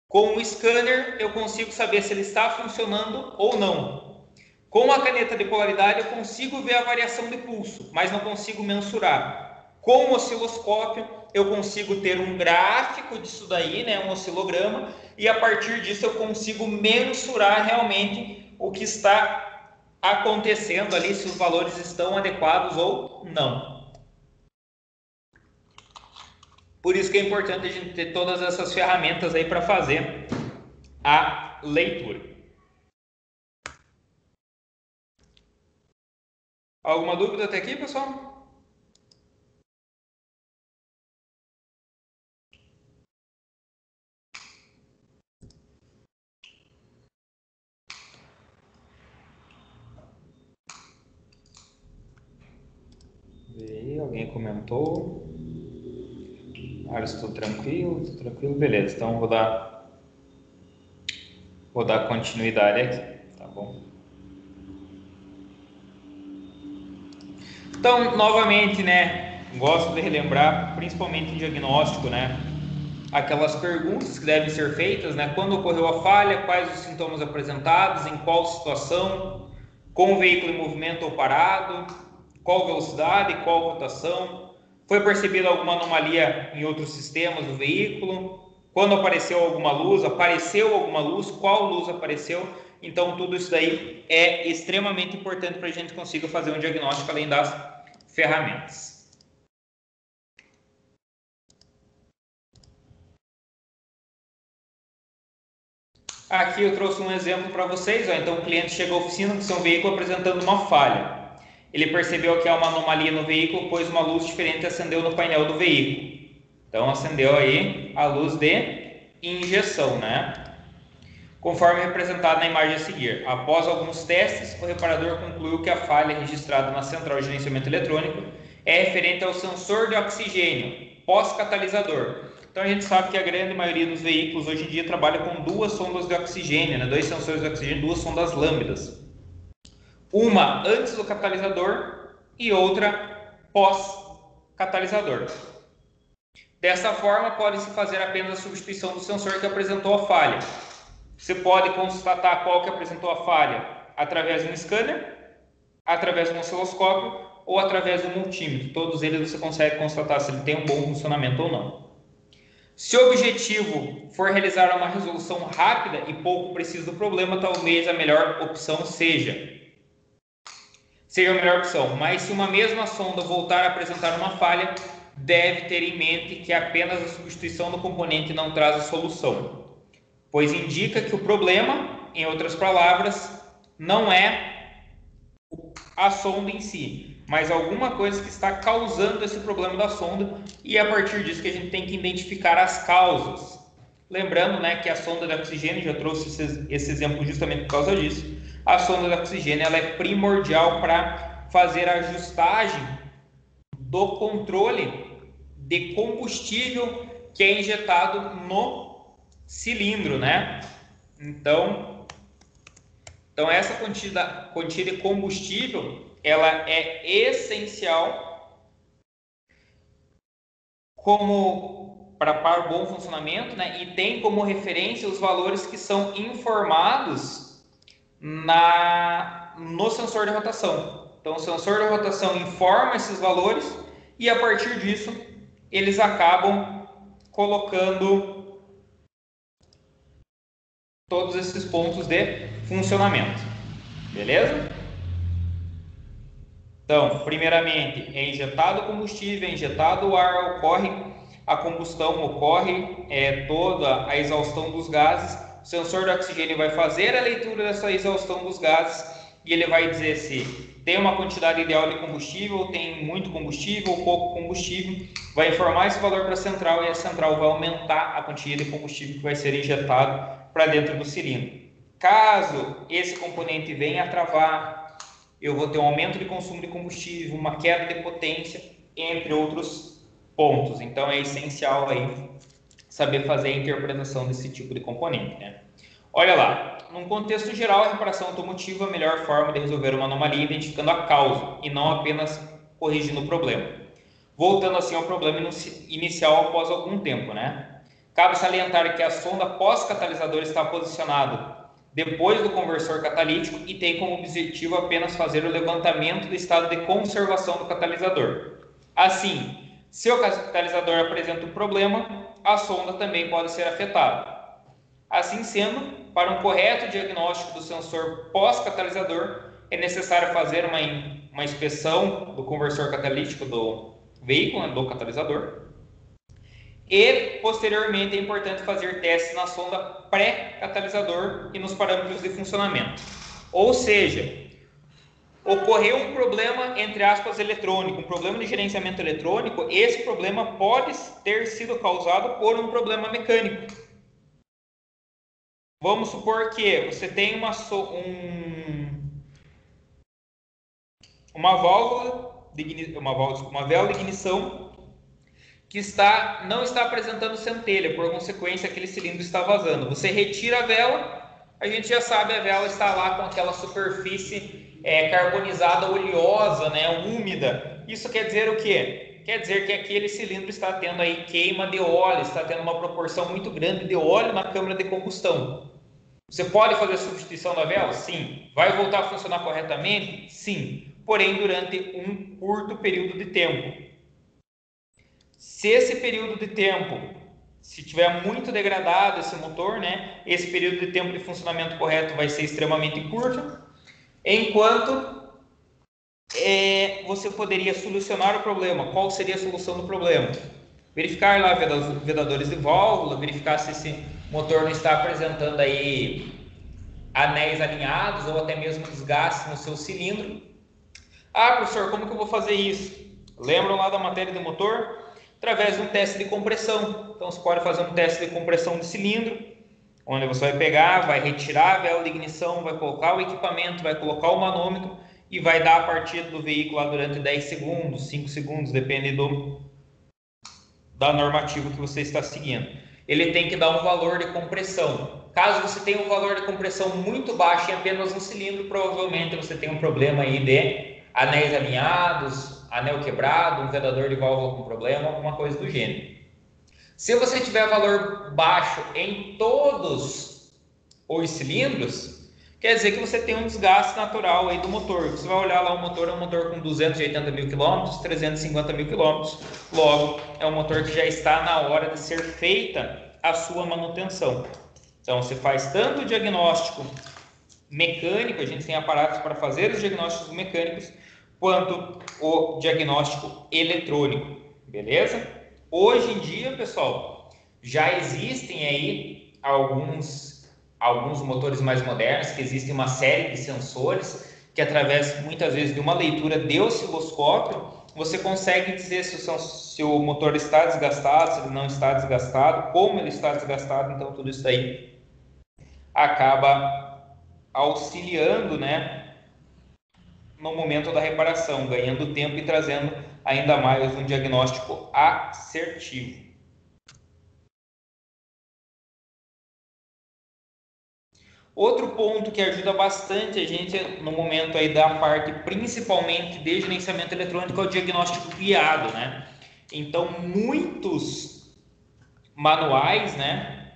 Com o scanner eu consigo saber se ele está funcionando ou não. Com a caneta de polaridade eu consigo ver a variação de pulso, mas não consigo mensurar. Com o osciloscópio eu consigo ter um gráfico disso daí, né, um oscilograma, e a partir disso eu consigo mensurar realmente o que está acontecendo ali, se os valores estão adequados ou não. Por isso que é importante a gente ter todas essas ferramentas aí para fazer a leitura. Alguma dúvida até aqui, pessoal? alguém comentou. Estou tranquilo, beleza. Então vou dar continuidade aqui, tá bom? Então, novamente, né, gosto de relembrar, principalmente em diagnóstico, né, aquelas perguntas que devem ser feitas, né, quando ocorreu a falha, quais os sintomas apresentados, em qual situação, com o veículo em movimento ou parado, qual velocidade, qual rotação, foi percebida alguma anomalia em outros sistemas do veículo, quando apareceu alguma luz, qual luz apareceu. Então, tudo isso daí é extremamente importante para a gente conseguir fazer um diagnóstico além das ferramentas. Aqui eu trouxe um exemplo para vocês. Então, o cliente chega à oficina com seu veículo apresentando uma falha. Ele percebeu que há uma anomalia no veículo, pois uma luz diferente acendeu no painel do veículo. Então, acendeu aí a luz de injeção, né? Conforme representado na imagem a seguir. Após alguns testes, o reparador concluiu que a falha registrada na central de gerenciamento eletrônico é referente ao sensor de oxigênio pós-catalisador. Então a gente sabe que a grande maioria dos veículos hoje em dia trabalha com duas sondas de oxigênio, né? Dois sensores de oxigênio, duas sondas lambdas. Uma antes do catalisador e outra pós-catalisador. Dessa forma, pode-se fazer apenas a substituição do sensor que apresentou a falha. Você pode constatar qual que apresentou a falha através de um scanner, através de um osciloscópio ou através do multímetro. Todos eles você consegue constatar se ele tem um bom funcionamento ou não. Se o objetivo for realizar uma resolução rápida e pouco precisa do problema, talvez a melhor opção seja a melhor opção. Mas se uma mesma sonda voltar a apresentar uma falha, deve ter em mente que apenas a substituição do componente não traz a solução, pois indica que o problema, em outras palavras, não é a sonda em si, mas alguma coisa que está causando esse problema da sonda, e é a partir disso que a gente tem que identificar as causas. Lembrando, né, que a sonda de oxigênio, já trouxe esse exemplo justamente por causa disso, a sonda de oxigênio ela é primordial para fazer a ajustagem do controle de combustível que é injetado no cilindro, né? Então essa quantia de combustível ela é essencial para o bom funcionamento, né? E tem como referência os valores que são informados no sensor de rotação. Então, o sensor de rotação informa esses valores e, a partir disso, eles acabam colocando todos esses pontos de funcionamento. Beleza? Então, primeiramente, é injetado o combustível, é injetado o ar, ocorre a combustão, ocorre toda a exaustão dos gases. O sensor de oxigênio vai fazer a leitura dessa exaustão dos gases e ele vai dizer se tem uma quantidade ideal de combustível, tem muito combustível ou pouco combustível, vai informar esse valor para a central e a central vai aumentar a quantia de combustível que vai ser injetado para dentro do cilindro. Caso esse componente venha a travar, eu vou ter um aumento de consumo de combustível, uma queda de potência, entre outros pontos. Então é essencial aí saber fazer a interpretação desse tipo de componente, né? Olha lá, num contexto geral, a reparação automotiva é a melhor forma de resolver uma anomalia identificando a causa e não apenas corrigindo o problema. Voltando assim ao problema inicial após algum tempo, né? Cabe salientar que a sonda pós-catalisador está posicionada depois do conversor catalítico e tem como objetivo apenas fazer o levantamento do estado de conservação do catalisador. Assim, se o catalisador apresenta um problema, a sonda também pode ser afetada. Assim sendo, para um correto diagnóstico do sensor pós-catalisador, é necessário fazer uma inspeção do conversor catalítico do veículo, do catalisador, e, posteriormente, é importante fazer testes na sonda pré-catalisador e nos parâmetros de funcionamento. Ou seja, ocorreu um problema, entre aspas, eletrônico, um problema de gerenciamento eletrônico, esse problema pode ter sido causado por um problema mecânico. Vamos supor que você tem uma válvula uma vela de ignição que não está apresentando centelha, por consequência aquele cilindro está vazando. Você retira a vela, a gente já sabe, a vela está lá com aquela superfície carbonizada, oleosa, né, úmida. Isso quer dizer o quê? Quer dizer que aquele cilindro está tendo aí queima de óleo, está tendo uma proporção muito grande de óleo na câmara de combustão. Você pode fazer a substituição da vela? Sim. Vai voltar a funcionar corretamente? Sim. Porém, durante um curto período de tempo. Se esse período de tempo, se tiver muito degradado esse motor, né, esse período de tempo de funcionamento correto vai ser extremamente curto, enquanto você poderia solucionar o problema. Qual seria a solução do problema? Verificar lá vedadores de válvula, verificar se esse motor não está apresentando aí anéis alinhados ou até mesmo desgaste no seu cilindro. Ah, professor, como que eu vou fazer isso? Lembram lá da matéria do motor? Através de um teste de compressão. Então, você pode fazer um teste de compressão de cilindro, onde você vai pegar, vai retirar a vela de ignição, vai colocar o equipamento, vai colocar o manômetro e vai dar a partida do veículo lá durante 10 segundos, 5 segundos, depende da normativa que você está seguindo. Ele tem que dar um valor de compressão. Caso você tenha um valor de compressão muito baixo em apenas um cilindro, provavelmente você tem um problema aí de anéis alinhados, anel quebrado, um vedador de válvula com problema, alguma coisa do gênero. Se você tiver valor baixo em todos os cilindros, quer dizer que você tem um desgaste natural aí do motor. Você vai olhar lá, o motor é um motor com 280 mil quilômetros, 350 mil quilômetros, logo é um motor que já está na hora de ser feita a sua manutenção. Então você faz tanto o diagnóstico mecânico, a gente tem aparatos para fazer os diagnósticos mecânicos, quanto o diagnóstico eletrônico, beleza? Hoje em dia, pessoal, já existem aí alguns motores mais modernos, que existe uma série de sensores que através, muitas vezes, de uma leitura de osciloscópio, você consegue dizer se o motor está desgastado, se ele não está desgastado, como ele está desgastado. Então tudo isso aí acaba auxiliando, né, no momento da reparação, ganhando tempo e trazendo ainda mais um diagnóstico assertivo. Outro ponto que ajuda bastante a gente no momento aí da parte, principalmente de gerenciamento eletrônico, é o diagnóstico guiado, né? Então, muitos manuais, né,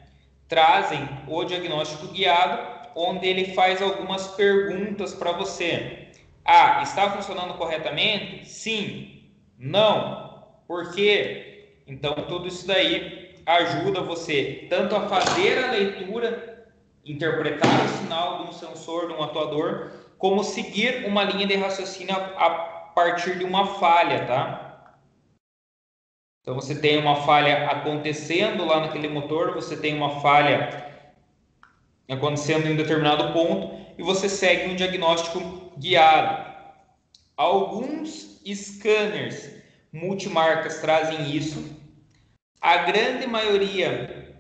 trazem o diagnóstico guiado, onde ele faz algumas perguntas para você. Ah, está funcionando corretamente? Sim. Não. Por quê? Então, tudo isso daí ajuda você tanto a fazer a leitura, interpretar o sinal de um sensor, de um atuador, como seguir uma linha de raciocínio a partir de uma falha, tá? Então você tem uma falha acontecendo lá naquele motor, você tem uma falha acontecendo em um determinado ponto e você segue um diagnóstico guiado. Alguns scanners multimarcas trazem isso. A grande maioria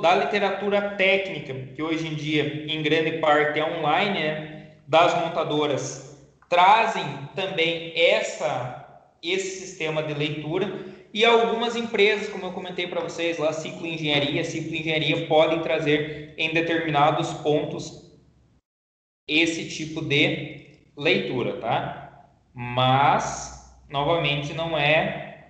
da literatura técnica, que hoje em dia em grande parte é online, né, das montadoras, trazem também esse sistema de leitura, e algumas empresas, como eu comentei para vocês lá, Ciclo Engenharia podem trazer em determinados pontos esse tipo de leitura, tá? Mas novamente não é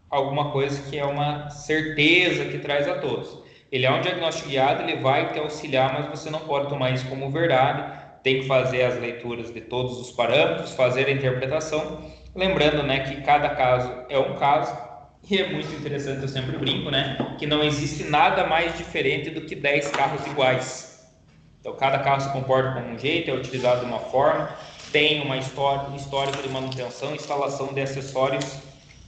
alguma coisa que é uma certeza que traz a todos. Ele é um diagnóstico guiado, ele vai te auxiliar, mas você não pode tomar isso como verdade. Tem que fazer as leituras de todos os parâmetros, fazer a interpretação. Lembrando, né, que cada caso é um caso, e é muito interessante, eu sempre brinco, né, que não existe nada mais diferente do que 10 carros iguais. Então, cada carro se comporta como um jeito, é utilizado de uma forma, tem uma histórico de manutenção, instalação de acessórios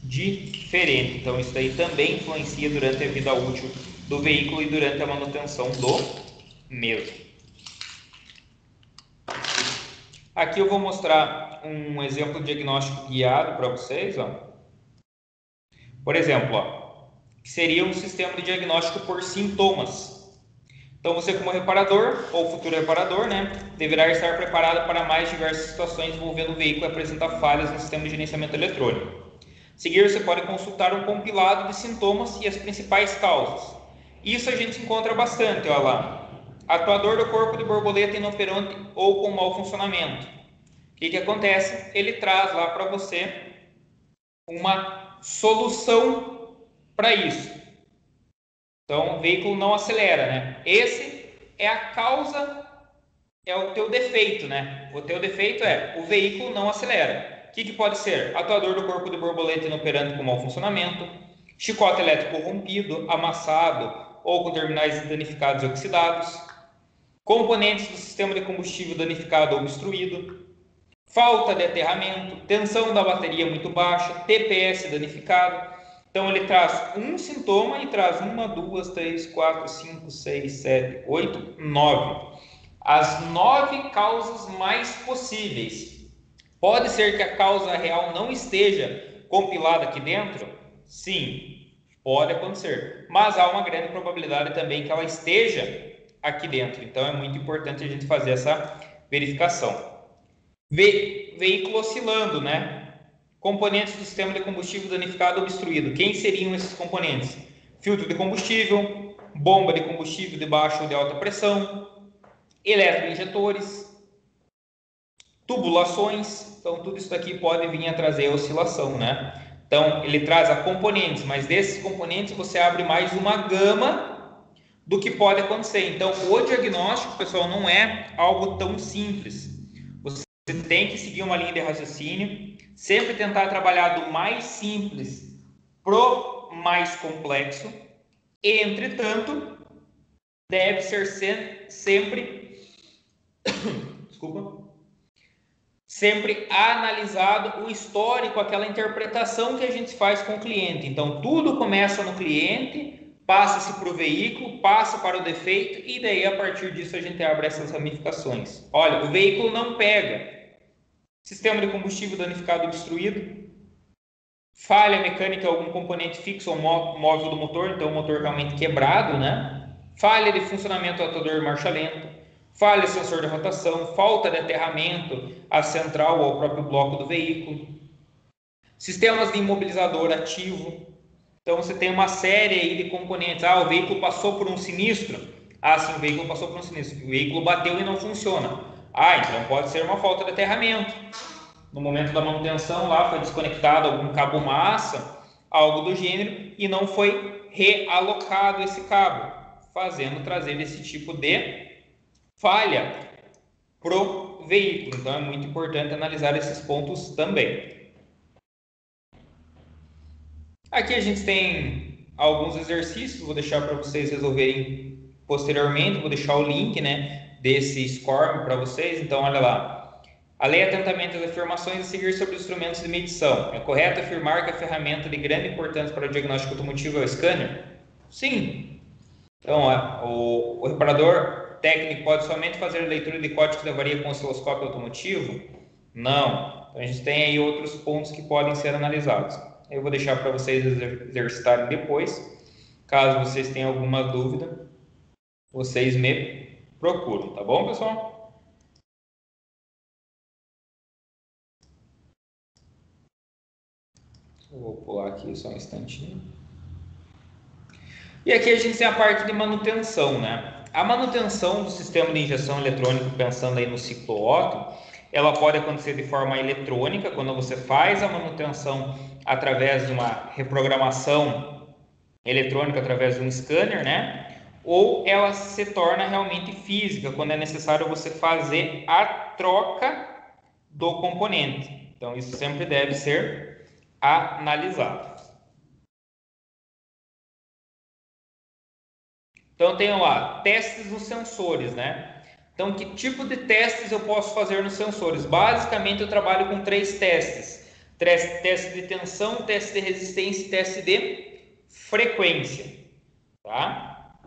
diferente. Então isso daí também influencia durante a vida útil do veículo e durante a manutenção do mesmo. Aqui eu vou mostrar um exemplo de diagnóstico guiado para vocês, ó. Por exemplo, ó, que seria um sistema de diagnóstico por sintomas. Então, você como reparador ou futuro reparador, né, deverá estar preparado para mais diversas situações envolvendo o veículo e apresentar falhas no sistema de gerenciamento eletrônico. A seguir, você pode consultar um compilado de sintomas e as principais causas. Isso a gente encontra bastante, olha lá. Atuador do corpo de borboleta inoperante ou com mau funcionamento. O que acontece? Ele traz lá para você uma solução para isso. Então, o veículo não acelera, né? Esse é a causa, é o teu defeito, né? O teu defeito é o veículo não acelera. O que pode ser? Atuador do corpo de borboleta inoperante com mau funcionamento, chicote elétrico rompido, amassado ou com terminais danificados e oxidados, componentes do sistema de combustível danificado ou obstruído, falta de aterramento, tensão da bateria muito baixa, TPS danificado. Então, ele traz um sintoma e traz 1, 2, 3, 4, 5, 6, 7, 8, 9. As 9 causas mais possíveis. Pode ser que a causa real não esteja compilada aqui dentro? Sim, pode acontecer. Mas há uma grande probabilidade também que ela esteja aqui dentro. Então, é muito importante a gente fazer essa verificação. Veículo oscilando, né? Componentes do sistema de combustível danificado ou obstruído. Quem seriam esses componentes? Filtro de combustível, bomba de combustível de baixa ou de alta pressão, eletroinjetores, tubulações. Então, tudo isso daqui pode vir a trazer oscilação, né? Então, ele traz a componentes, mas desses componentes você abre mais uma gama do que pode acontecer. Então, o diagnóstico, pessoal, não é algo tão simples. Você tem que seguir uma linha de raciocínio, sempre tentar trabalhar do mais simples pro mais complexo. Entretanto, deve ser sempre sempre analisado o histórico, aquela interpretação que a gente faz com o cliente. Então, tudo começa no cliente, passa-se para o veículo, passa para o defeito e daí a partir disso a gente abre essas ramificações. Olha, o veículo não pega. Sistema de combustível danificado ou obstruído, falha mecânica em algum componente fixo ou móvel do motor, então o motor realmente quebrado, né? Falha de funcionamento do atuador de marcha lenta, falha sensor de rotação, falta de aterramento à central ou ao próprio bloco do veículo, sistemas de imobilizador ativo. Então você tem uma série aí de componentes. O veículo passou por um sinistro. Sim, o veículo passou por um sinistro. O veículo bateu e não funciona. Então pode ser uma falta de aterramento. No momento da manutenção lá foi desconectado algum cabo massa, algo do gênero, e não foi realocado esse cabo, fazendo trazer esse tipo de falha pro veículo. Então é muito importante analisar esses pontos também. Aqui a gente tem alguns exercícios, vou deixar para vocês resolverem posteriormente, vou deixar o link, né, desse score para vocês. Então, olha lá. A lei atentamente as afirmações a seguir sobre os instrumentos de medição. É correto afirmar que a ferramenta de grande importância para o diagnóstico automotivo é o scanner? Sim. Então, o reparador técnico pode somente fazer leitura de códigos de avaria com osciloscópio automotivo? Não. Então, a gente tem aí outros pontos que podem ser analisados. Eu vou deixar para vocês exercitarem depois. Caso vocês tenham alguma dúvida, vocês me procuram, tá bom, pessoal? Eu vou pular aqui só um instantinho. E aqui a gente tem a parte de manutenção, né? A manutenção do sistema de injeção eletrônico, pensando aí no ciclo Otto, ela pode acontecer de forma eletrônica, quando você faz a manutenção através de uma reprogramação eletrônica, através de um scanner, né? Ou ela se torna realmente física, quando é necessário você fazer a troca do componente. Então, isso sempre deve ser analisado. Então, tenho lá, testes nos sensores, né? Então, que tipo de testes eu posso fazer nos sensores? Basicamente, eu trabalho com 3 testes. Teste de tensão, teste de resistência e teste de frequência, tá?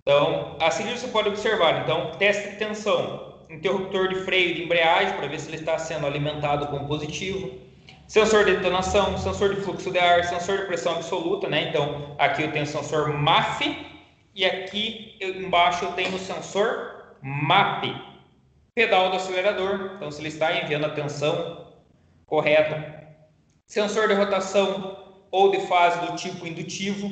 Então, a seguir você pode observar, então, teste de tensão, interruptor de freio de embreagem, para ver se ele está sendo alimentado com positivo, sensor de detonação, sensor de fluxo de ar, sensor de pressão absoluta, né? Então, aqui eu tenho o sensor MAF e aqui embaixo eu tenho o sensor MAP, pedal do acelerador, então se ele está enviando a tensão correta, sensor de rotação ou de fase do tipo indutivo,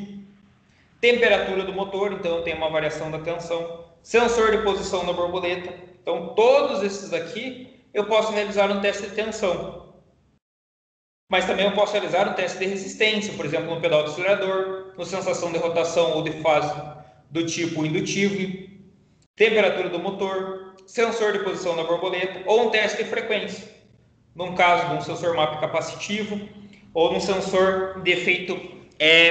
temperatura do motor, então eu tenho uma variação da tensão, sensor de posição da borboleta, então todos esses aqui eu posso realizar um teste de tensão. Mas também eu posso realizar um teste de resistência, por exemplo, no pedal do acelerador, no sensação de rotação ou de fase do tipo indutivo, temperatura do motor, sensor de posição da borboleta ou um teste de frequência, num caso de um sensor MAP capacitivo ou num sensor de efeito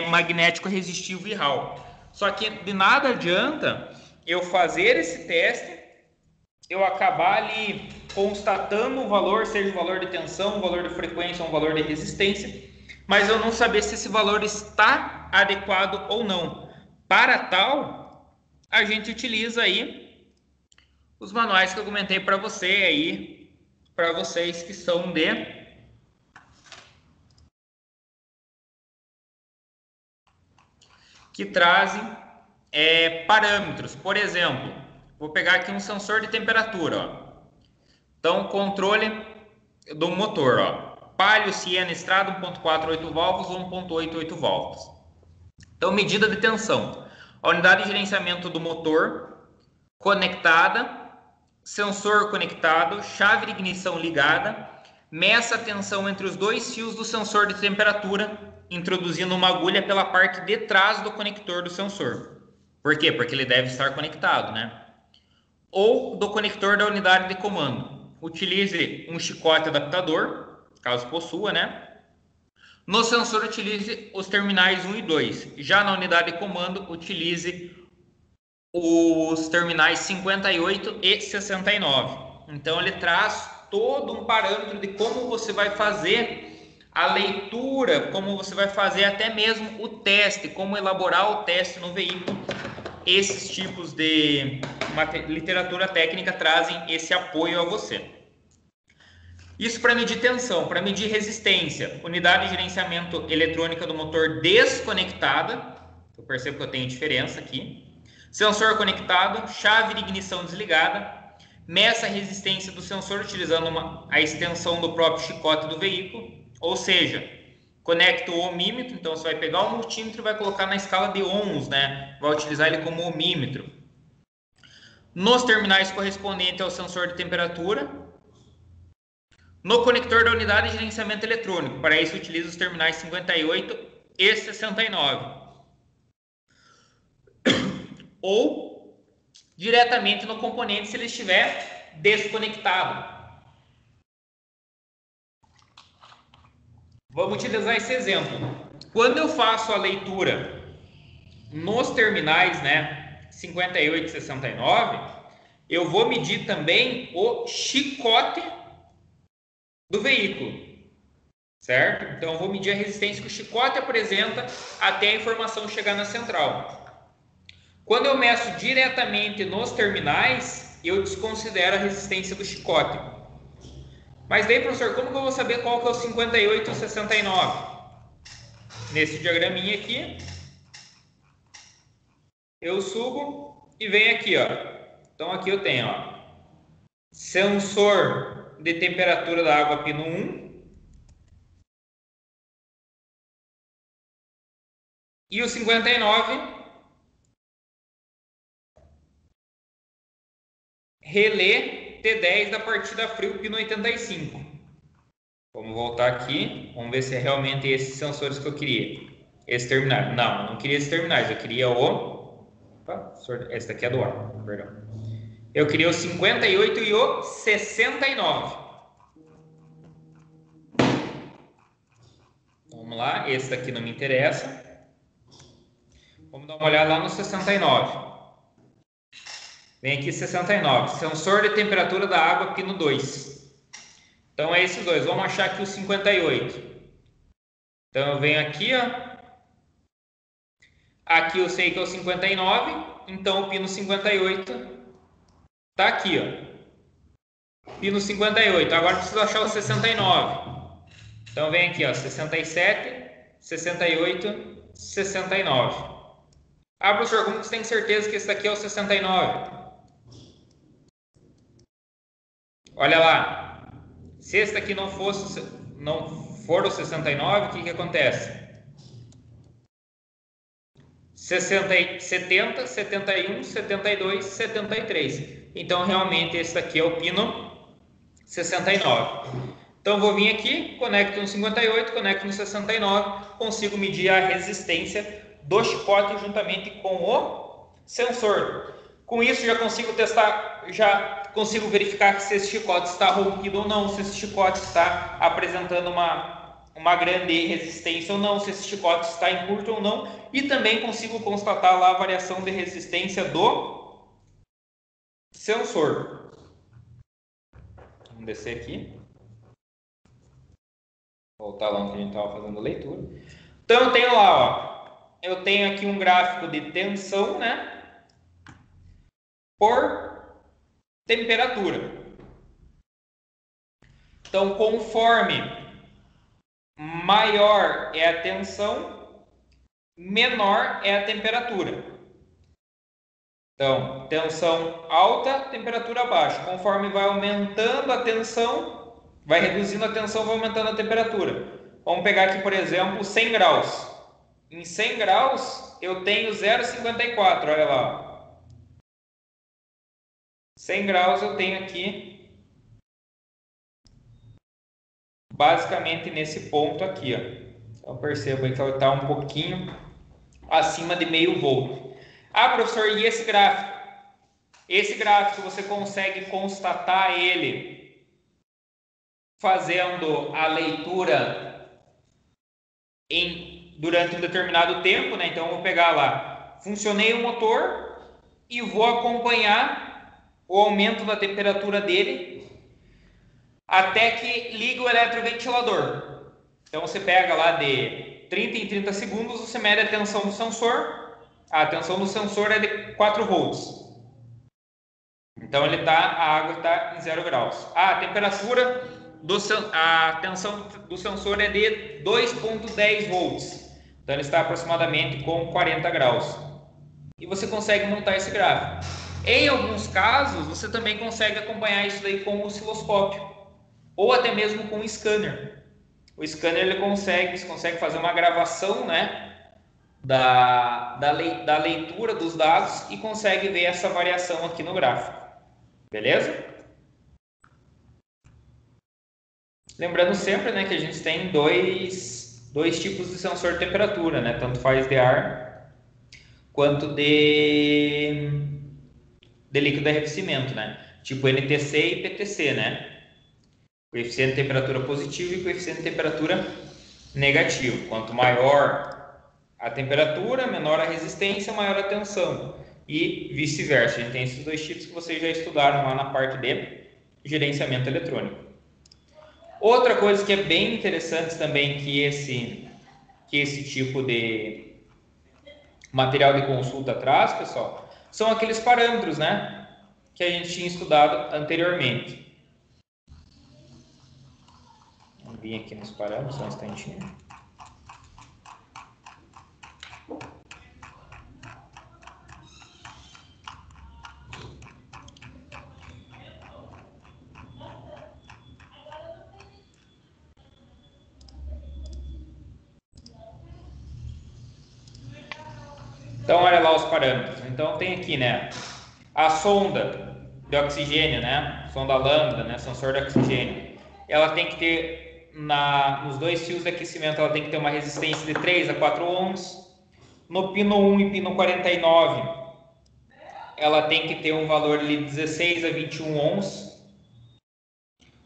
magnético resistivo e Hall. Só que de nada adianta eu fazer esse teste, eu acabar ali constatando um valor, seja um valor de tensão, um valor de frequência, um valor de resistência, mas eu não saber se esse valor está adequado ou não. Para tal, a gente utiliza aí os manuais que eu comentei para você aí, para vocês que são que trazem parâmetros. Por exemplo, vou pegar aqui um sensor de temperatura, ó. Então, controle do motor, ó. Palio, Siena, Strada, 1.48 válvulas ou 1.88 válvulas. Então, medida de tensão. A unidade de gerenciamento do motor conectada, sensor conectado, chave de ignição ligada, meça a tensão entre os dois fios do sensor de temperatura, introduzindo uma agulha pela parte de trás do conector do sensor. Por quê? Porque ele deve estar conectado, né? Ou do conector da unidade de comando. Utilize um chicote adaptador, caso possua, né? No sensor, utilize os terminais 1 e 2. Já na unidade de comando, utilize os terminais 58 e 69. Então, ele traz todo um parâmetro de como você vai fazer a leitura, como você vai fazer até mesmo o teste, como elaborar o teste no veículo. Esses tipos de literatura técnica trazem esse apoio a você. Isso para medir tensão. Para medir resistência, unidade de gerenciamento eletrônica do motor desconectada. Eu percebo que eu tenho diferença aqui. Sensor conectado, chave de ignição desligada. Meça a resistência do sensor utilizando a extensão do próprio chicote do veículo. Ou seja, conecta o ohmímetro, então você vai pegar o multímetro e vai colocar na escala de ohms, né? Vai utilizar ele como ohmímetro. Nos terminais correspondentes ao sensor de temperatura. No conector da unidade de gerenciamento eletrônico, para isso utiliza os terminais 58 e 69. Ou diretamente no componente se ele estiver desconectado. Vamos utilizar esse exemplo. Quando eu faço a leitura nos terminais, né, 58 e 69, eu vou medir também o chicote do veículo, certo? Então, eu vou medir a resistência que o chicote apresenta até a informação chegar na central. Quando eu meço diretamente nos terminais, eu desconsidero a resistência do chicote. Mas daí, professor, como que eu vou saber qual que é o 58 e o 69? Nesse diagraminha aqui, eu subo e venho aqui, ó. Então, aqui eu tenho, ó, sensor de temperatura da água pino 1 e o 59 relé T10 da partida frio pino 85. Vamos voltar aqui, vamos ver se é realmente esses sensores que eu queria. Esse terminal. Não, eu não queria esses terminais, eu queria o... Opa, esse daqui é do ar, perdão. Eu queria o 58 e o 69. Vamos lá, esse daqui não me interessa. Vamos dar uma olhada lá no 69. Vem aqui 69, sensor de temperatura da água pino 2. Então é esses dois. Vamos achar aqui o 58. Então eu venho aqui, ó. Aqui eu sei que é o 59, então o pino 58 tá aqui, ó. Pino 58. Agora preciso achar o 69. Então vem aqui, ó, 67, 68, 69. Ah, professor, como que você tem certeza que esse daqui é o 69? Olha lá. Se esse daqui não for o 69, o que acontece? 60, 70, 71, 72, 73. Então, realmente, esse daqui é o pino 69. Então, vou vir aqui, conecto no 58, conecto no 69, consigo medir a resistência do chicote juntamente com o sensor. Com isso, já consigo testar, já consigo verificar se esse chicote está rompido ou não, se esse chicote está apresentando uma grande resistência ou não, se esse chicote está em curto ou não, e também consigo constatar lá a variação de resistência do sensor. Vamos descer aqui. Voltar lá onde a gente estava fazendo a leitura. Então eu tenho lá, ó, eu tenho aqui um gráfico de tensão, né, por temperatura. Então, conforme maior é a tensão, menor é a temperatura. Então, tensão alta, temperatura baixa. Conforme vai aumentando a tensão, vai reduzindo a tensão, vai aumentando a temperatura. Vamos pegar aqui, por exemplo, 100 graus. Em 100 graus, eu tenho 0,54, olha lá. 100 graus eu tenho aqui, basicamente nesse ponto aqui, ó. Então, perceba que ela está um pouquinho acima de meio volt. Ah, professor, e esse gráfico? Esse gráfico você consegue constatar ele fazendo a leitura durante um determinado tempo, né? Então, eu vou pegar lá, funcionei o motor e vou acompanhar o aumento da temperatura dele até que liga o eletroventilador. Então, você pega lá de 30 em 30 segundos, você mede a tensão do sensor. A tensão do sensor é de 4 volts. Então, a água está em 0 graus. A temperatura a tensão do sensor é de 2,10 volts. Então, ele está aproximadamente com 40 graus. E você consegue montar esse gráfico. Em alguns casos, você também consegue acompanhar isso daí com o osciloscópio. Ou até mesmo com o scanner. O scanner você consegue fazer uma gravação, né, da leitura dos dados e consegue ver essa variação aqui no gráfico. Beleza? Lembrando sempre, né, que a gente tem dois tipos de sensor de temperatura, né? Tanto faz de ar quanto de líquido de arrefecimento, né? Tipo NTC e PTC, né? Coeficiente de temperatura positivo e coeficiente de temperatura negativo. Quanto maior a temperatura, menor a resistência, maior a tensão. E vice-versa. A gente tem esses dois tipos que vocês já estudaram lá na parte de gerenciamento eletrônico. Outra coisa que é bem interessante também que esse tipo de material de consulta traz, pessoal, são aqueles parâmetros, né, que a gente tinha estudado anteriormente. Vamos vir aqui nos parâmetros, só um instantinho. Então, olha lá os parâmetros. Então, tem aqui, né, a sonda de oxigênio, né, sonda lambda, né, sensor de oxigênio. Ela tem que ter, nos dois fios de aquecimento, ela tem que ter uma resistência de 3 a 4 ohms. No pino 1 e pino 49, ela tem que ter um valor de 16 a 21 ohms.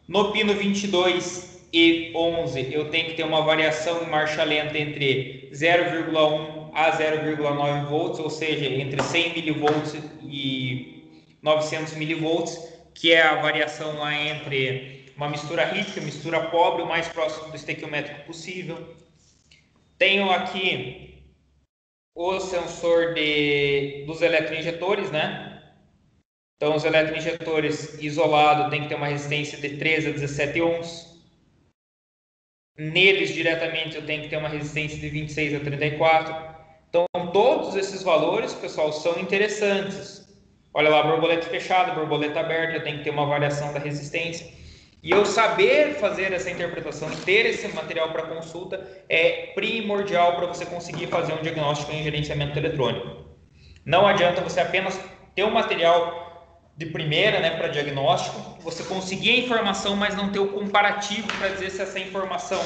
No pino 22 e 11, eu tenho que ter uma variação em marcha lenta entre 0,1 a 0,9 volts, ou seja, entre 100 milivolts e 900 milivolts, que é a variação lá entre uma mistura rica e mistura pobre, o mais próximo do estequiométrico possível. Tenho aqui o sensor dos eletroinjetores, né? Então, os eletroinjetores isolados tem que ter uma resistência de 13 a 17 ohms. Neles, diretamente, eu tenho que ter uma resistência de 26 a 34. Então, todos esses valores, pessoal, são interessantes. Olha lá, borboleta fechada, borboleta aberta, tem que ter uma variação da resistência. E eu saber fazer essa interpretação, ter esse material para consulta, é primordial para você conseguir fazer um diagnóstico em gerenciamento eletrônico. Não adianta você apenas ter um material de primeira, né, para diagnóstico, você conseguir a informação, mas não ter o comparativo para dizer se essa informação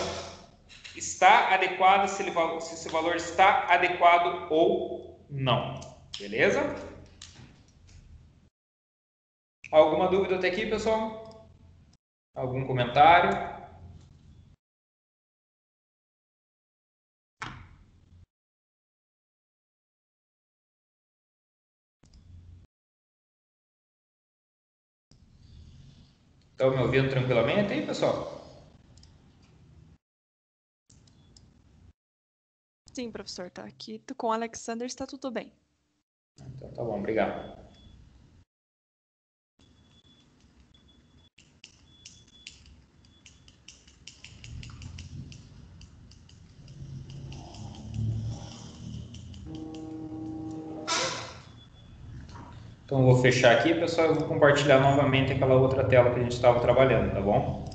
está adequada, se esse valor está adequado ou não. Beleza? Alguma dúvida até aqui, pessoal? Algum comentário? Estão me ouvindo tranquilamente aí, pessoal? Sim, professor, tá aqui. Com o Alexander está tudo bem. Então tá bom, obrigado. Então eu vou fechar aqui, pessoal, eu vou compartilhar novamente aquela outra tela que a gente estava trabalhando, tá bom?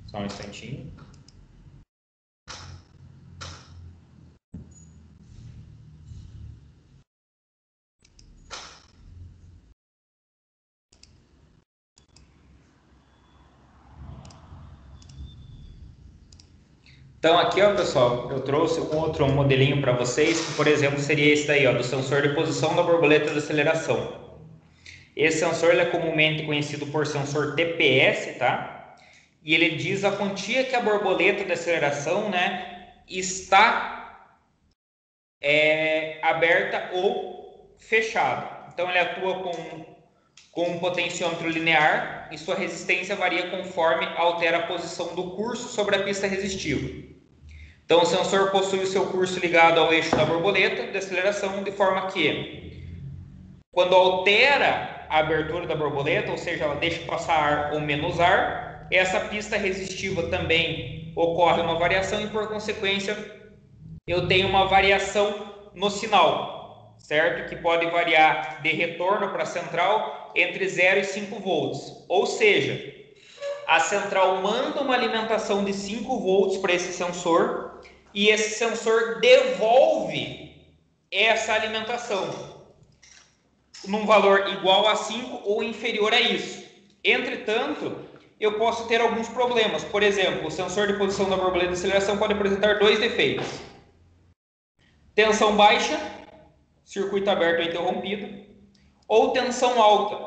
Só um instantinho. Então aqui, ó, pessoal, eu trouxe um outro modelinho para vocês, que por exemplo seria esse daí, ó, do sensor de posição da borboleta de aceleração. Esse sensor ele é comumente conhecido por sensor TPS, tá? E ele diz a quantia que a borboleta de aceleração, né, está aberta ou fechada. Então ele atua com um potenciômetro linear e sua resistência varia conforme altera a posição do curso sobre a pista resistiva. Então, o sensor possui o seu curso ligado ao eixo da borboleta de aceleração, de forma que, quando altera a abertura da borboleta, ou seja, ela deixa passar ar ou menos ar, essa pista resistiva também ocorre uma variação e, por consequência, eu tenho uma variação no sinal, certo? Que pode variar de retorno para a central entre 0 e 5 volts. Ou seja, a central manda uma alimentação de 5 volts para esse sensor e esse sensor devolve essa alimentação num valor igual a 5 ou inferior a isso. Entretanto, eu posso ter alguns problemas. Por exemplo, o sensor de posição da borboleta de aceleração pode apresentar dois defeitos: tensão baixa, circuito aberto ou interrompido, ou tensão alta,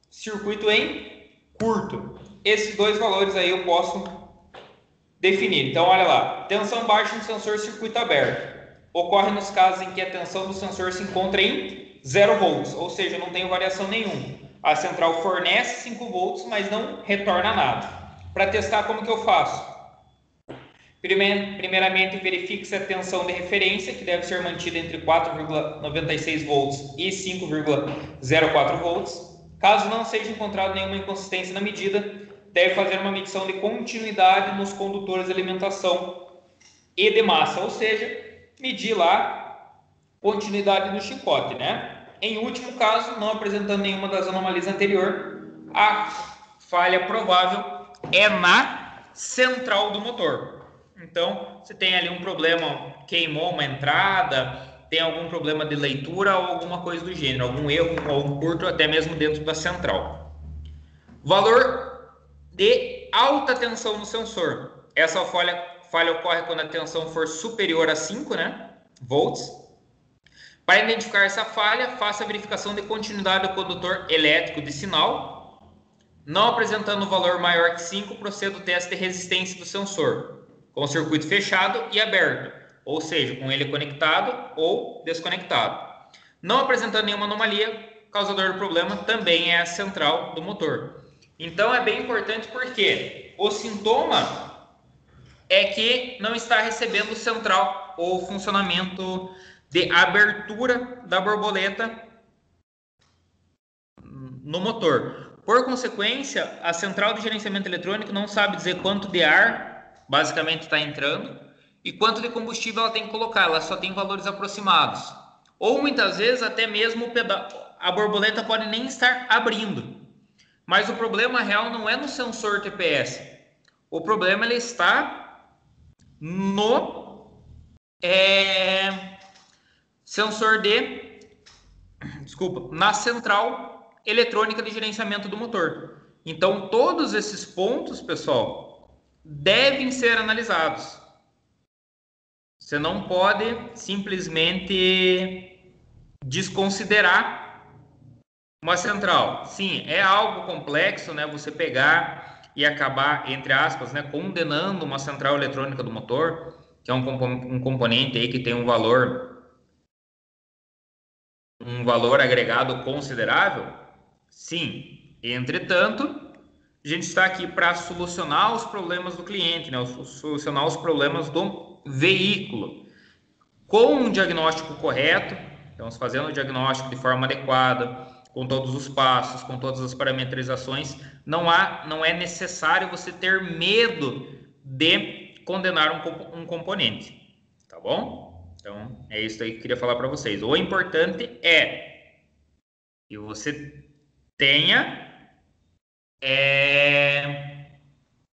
circuito em curto. Esses dois valores aí eu posso definir. Então, olha lá, tensão baixa no sensor circuito aberto. Ocorre nos casos em que a tensão do sensor se encontra em 0 volts, ou seja, não tem variação nenhuma. A central fornece 5 volts, mas não retorna nada. Para testar, como que eu faço? Primeiramente, verifique se a tensão de referência, que deve ser mantida entre 4,96 volts e 5,04 volts. Caso não seja encontrado nenhuma inconsistência na medida, deve fazer uma medição de continuidade nos condutores de alimentação e de massa, ou seja, medir lá continuidade do chicote, né? Em último caso, não apresentando nenhuma das anomalias anteriores, a falha provável é na central do motor. Então, se tem ali um problema, queimou uma entrada, tem algum problema de leitura ou alguma coisa do gênero, algum erro ou um curto até mesmo dentro da central. Valor de alta tensão no sensor. Essa falha ocorre quando a tensão for superior a 5, né, volts. Para identificar essa falha, faça a verificação de continuidade do condutor elétrico de sinal. Não apresentando valor maior que 5, proceda o teste de resistência do sensor, com o circuito fechado e aberto, ou seja, com ele conectado ou desconectado. Não apresentando nenhuma anomalia, o causador do problema também é a central do motor. Então é bem importante porque o sintoma é que não está recebendo central ou funcionamento de abertura da borboleta no motor. Por consequência, a central de gerenciamento eletrônico não sabe dizer quanto de ar basicamente está entrando e quanto de combustível ela tem que colocar. Ela só tem valores aproximados. Ou muitas vezes até mesmo a borboleta pode nem estar abrindo. Mas o problema real não é no sensor TPS. O problema ele está no sensor na central eletrônica de gerenciamento do motor. Então, todos esses pontos, pessoal, devem ser analisados. Você não pode simplesmente desconsiderar uma central. Sim, é algo complexo, né? Você pegar e acabar, entre aspas, né, condenando uma central eletrônica do motor, que é um componente aí que tem um valor agregado considerável. Sim, entretanto, a gente está aqui para solucionar os problemas do cliente, né? Solucionar os problemas do veículo com um diagnóstico correto. Então, fazendo o diagnóstico de forma adequada, com todos os passos, com todas as parametrizações, não é necessário você ter medo de condenar um componente, tá bom? Então, é isso aí que eu queria falar para vocês. O importante é que você tenha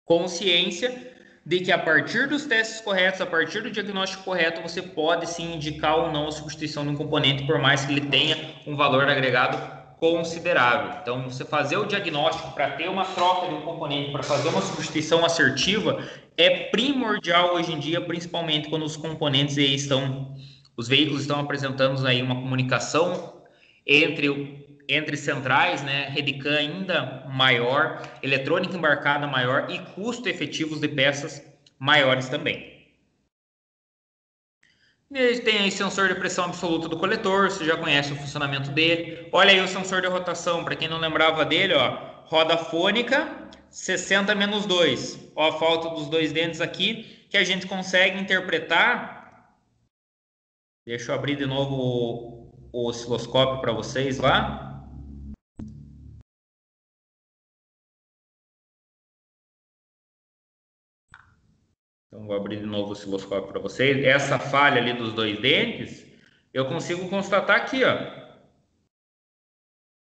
consciência de que a partir dos testes corretos, a partir do diagnóstico correto, você pode sim indicar ou não a substituição de um componente, por mais que ele tenha um valor agregado considerável. Então, você fazer o diagnóstico para ter uma troca de um componente, para fazer uma substituição assertiva, é primordial hoje em dia, principalmente quando os componentes aí os veículos estão apresentando aí uma comunicação entre centrais, né, Redicam ainda maior, eletrônica embarcada maior e custo efetivos de peças maiores também. E tem aí sensor de pressão absoluta do coletor, você já conhece o funcionamento dele. Olha aí o sensor de rotação, para quem não lembrava dele, ó, roda fônica 60-2. Ó, a falta dos dois dentes aqui, que a gente consegue interpretar. Deixa eu abrir de novo o osciloscópio para vocês lá. Então, vou abrir de novo o osciloscópio para vocês. Essa falha ali dos dois dentes, eu consigo constatar aqui, ó.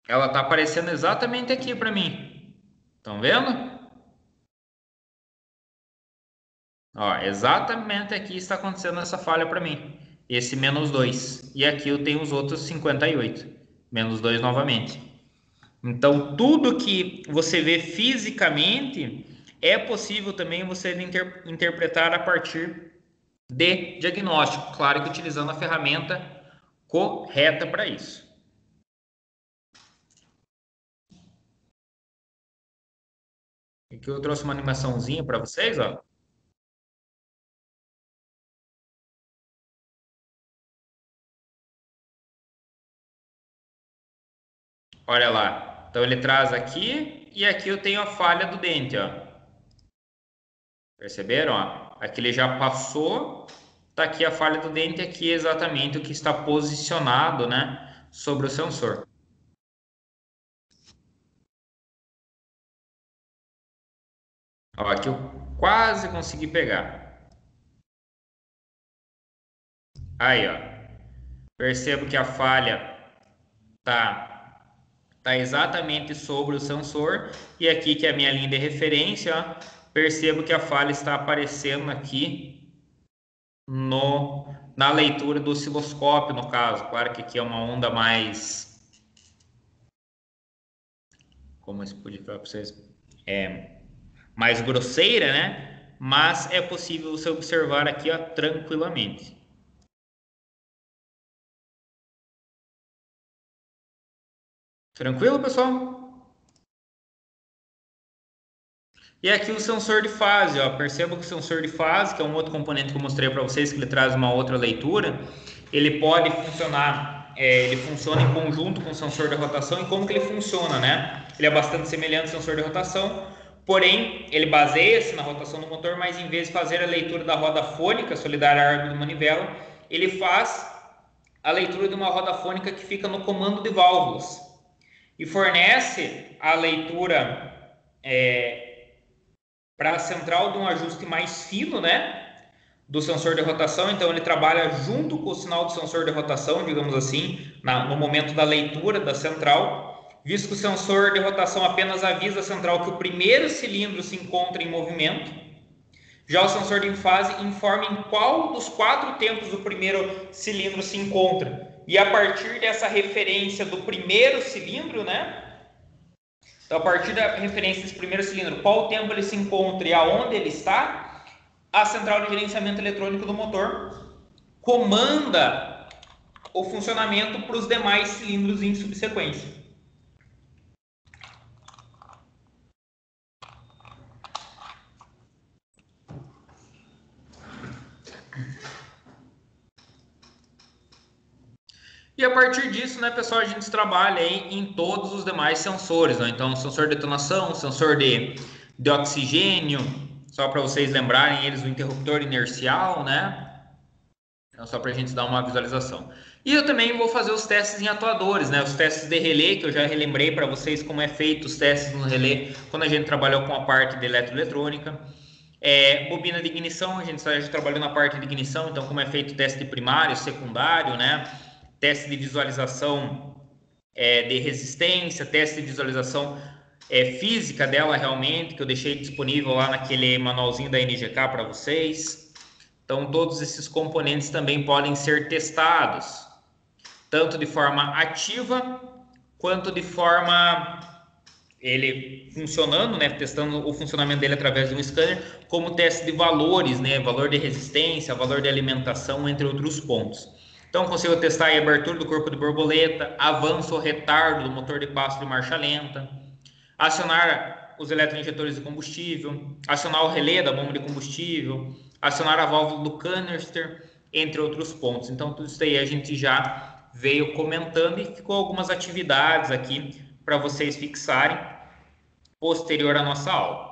Ela está aparecendo exatamente aqui para mim. Estão vendo? Ó, exatamente aqui está acontecendo essa falha para mim. Esse -2. E aqui eu tenho os outros 58. -2 novamente. Então, tudo que você vê fisicamente é possível também você interpretar a partir de diagnóstico, claro que utilizando a ferramenta correta para isso. Aqui eu trouxe uma animaçãozinha para vocês, ó. Olha lá. Então ele traz aqui e aqui eu tenho a falha do dente, ó. Perceberam? Ó? Aqui ele já passou. Tá aqui a falha do dente, aqui é exatamente o que está posicionado, né, sobre o sensor. Ó, aqui eu quase consegui pegar. Aí, ó. Percebo que a falha tá exatamente sobre o sensor. E aqui que é a minha linha de referência, ó, percebo que a falha está aparecendo aqui na leitura do osciloscópio, no caso. Claro que aqui é uma onda mais... Como eu pude falar para vocês? Mais grosseira, né? Mas é possível você observar aqui, ó, tranquilamente. Tranquilo, pessoal? E aqui o sensor de fase, ó. Perceba que o sensor de fase, que é um outro componente que eu mostrei para vocês, que ele traz uma outra leitura, ele pode funcionar, ele funciona em conjunto com o sensor de rotação. E como que ele funciona, né? Ele é bastante semelhante ao sensor de rotação, porém, ele baseia-se na rotação do motor, mas em vez de fazer a leitura da roda fônica solidária à árvore de manivela, ele faz a leitura de uma roda fônica que fica no comando de válvulas e fornece a leitura para a central de um ajuste mais fino, né? do sensor de rotação, então ele trabalha junto com o sinal do sensor de rotação, digamos assim, no momento da leitura da central, visto que o sensor de rotação apenas avisa a central que o primeiro cilindro se encontra em movimento. Já o sensor de fase informa em qual dos 4 tempos o primeiro cilindro se encontra. E a partir dessa referência do primeiro cilindro, né? Então, a partir da referência desse primeiro cilindro, qual tempo ele se encontra e aonde ele está, a central de gerenciamento eletrônico do motor comanda o funcionamento para os demais cilindros em subsequência. E a partir disso, né, pessoal, a gente trabalha aí em todos os demais sensores, né? Então, sensor de detonação, sensor de oxigênio, só para vocês lembrarem eles, o interruptor inercial, né? Então, só para a gente dar uma visualização. E eu também vou fazer os testes em atuadores, né? Os testes de relé, que eu já relembrei para vocês como é feito os testes no relé, quando a gente trabalhou com a parte de eletroeletrônica. Bobina de ignição, a gente já trabalhou na parte de ignição, então como é feito o teste primário, secundário, né? Teste de visualização de resistência, teste de visualização física dela realmente, que eu deixei disponível lá naquele manualzinho da NGK para vocês. Então, todos esses componentes também podem ser testados, tanto de forma ativa, quanto de forma ele funcionando, né, testando o funcionamento dele através de um scanner, como teste de valores, né, valor de resistência, valor de alimentação, entre outros pontos. Então, consigo testar a abertura do corpo de borboleta, avanço ou retardo do motor de passo de marcha lenta, acionar os eletroinjetores de combustível, acionar o relé da bomba de combustível, acionar a válvula do canister, entre outros pontos. Então, tudo isso aí a gente já veio comentando e ficou algumas atividades aqui para vocês fixarem posterior à nossa aula.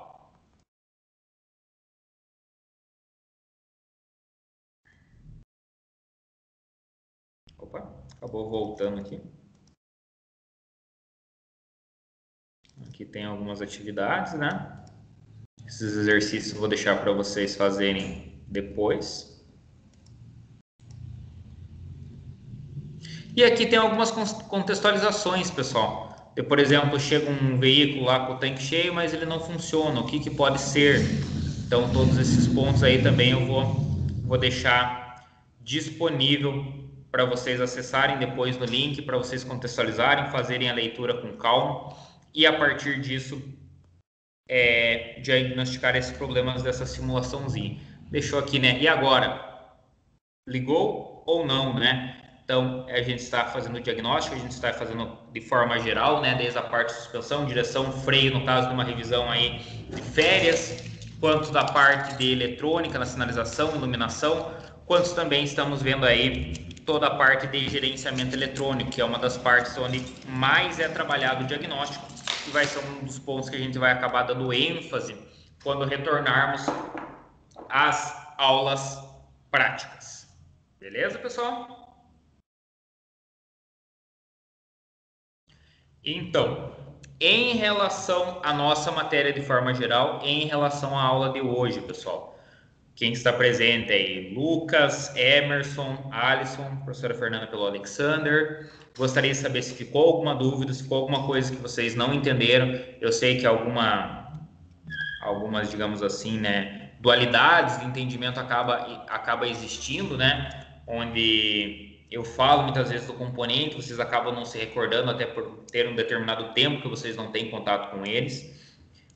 Opa, acabou voltando aqui. Aqui tem algumas atividades, né? Esses exercícios eu vou deixar para vocês fazerem depois. E aqui tem algumas contextualizações, pessoal. Por exemplo, chega um veículo lá com o tanque cheio, mas ele não funciona. O que pode ser? Então, todos esses pontos aí também eu vou deixar disponível para vocês acessarem depois no link, para vocês contextualizarem, fazerem a leitura com calma e a partir disso diagnosticar esses problemas dessa simulaçãozinha. Deixou aqui, né? E agora? Ligou ou não, né? Então, a gente está fazendo o diagnóstico, a gente está fazendo de forma geral, né? Desde a parte de suspensão, direção, freio, no caso de uma revisão aí de férias, quanto da parte de eletrônica, na sinalização, iluminação, quanto também estamos vendo aí toda a parte de gerenciamento eletrônico, que é uma das partes onde mais é trabalhado o diagnóstico, e vai ser um dos pontos que a gente vai acabar dando ênfase quando retornarmos às aulas práticas. Beleza, pessoal? Então, em relação à nossa matéria de forma geral, em relação à aula de hoje, pessoal, quem está presente aí? Lucas, Emerson, Alisson, professora Fernanda pelo Alexander. Gostaria de saber se ficou alguma dúvida, se ficou alguma coisa que vocês não entenderam. Eu sei que algumas, digamos assim, né, dualidades de entendimento acaba existindo, né? Onde eu falo muitas vezes do componente, vocês acabam não se recordando, até por ter um determinado tempo que vocês não têm contato com eles.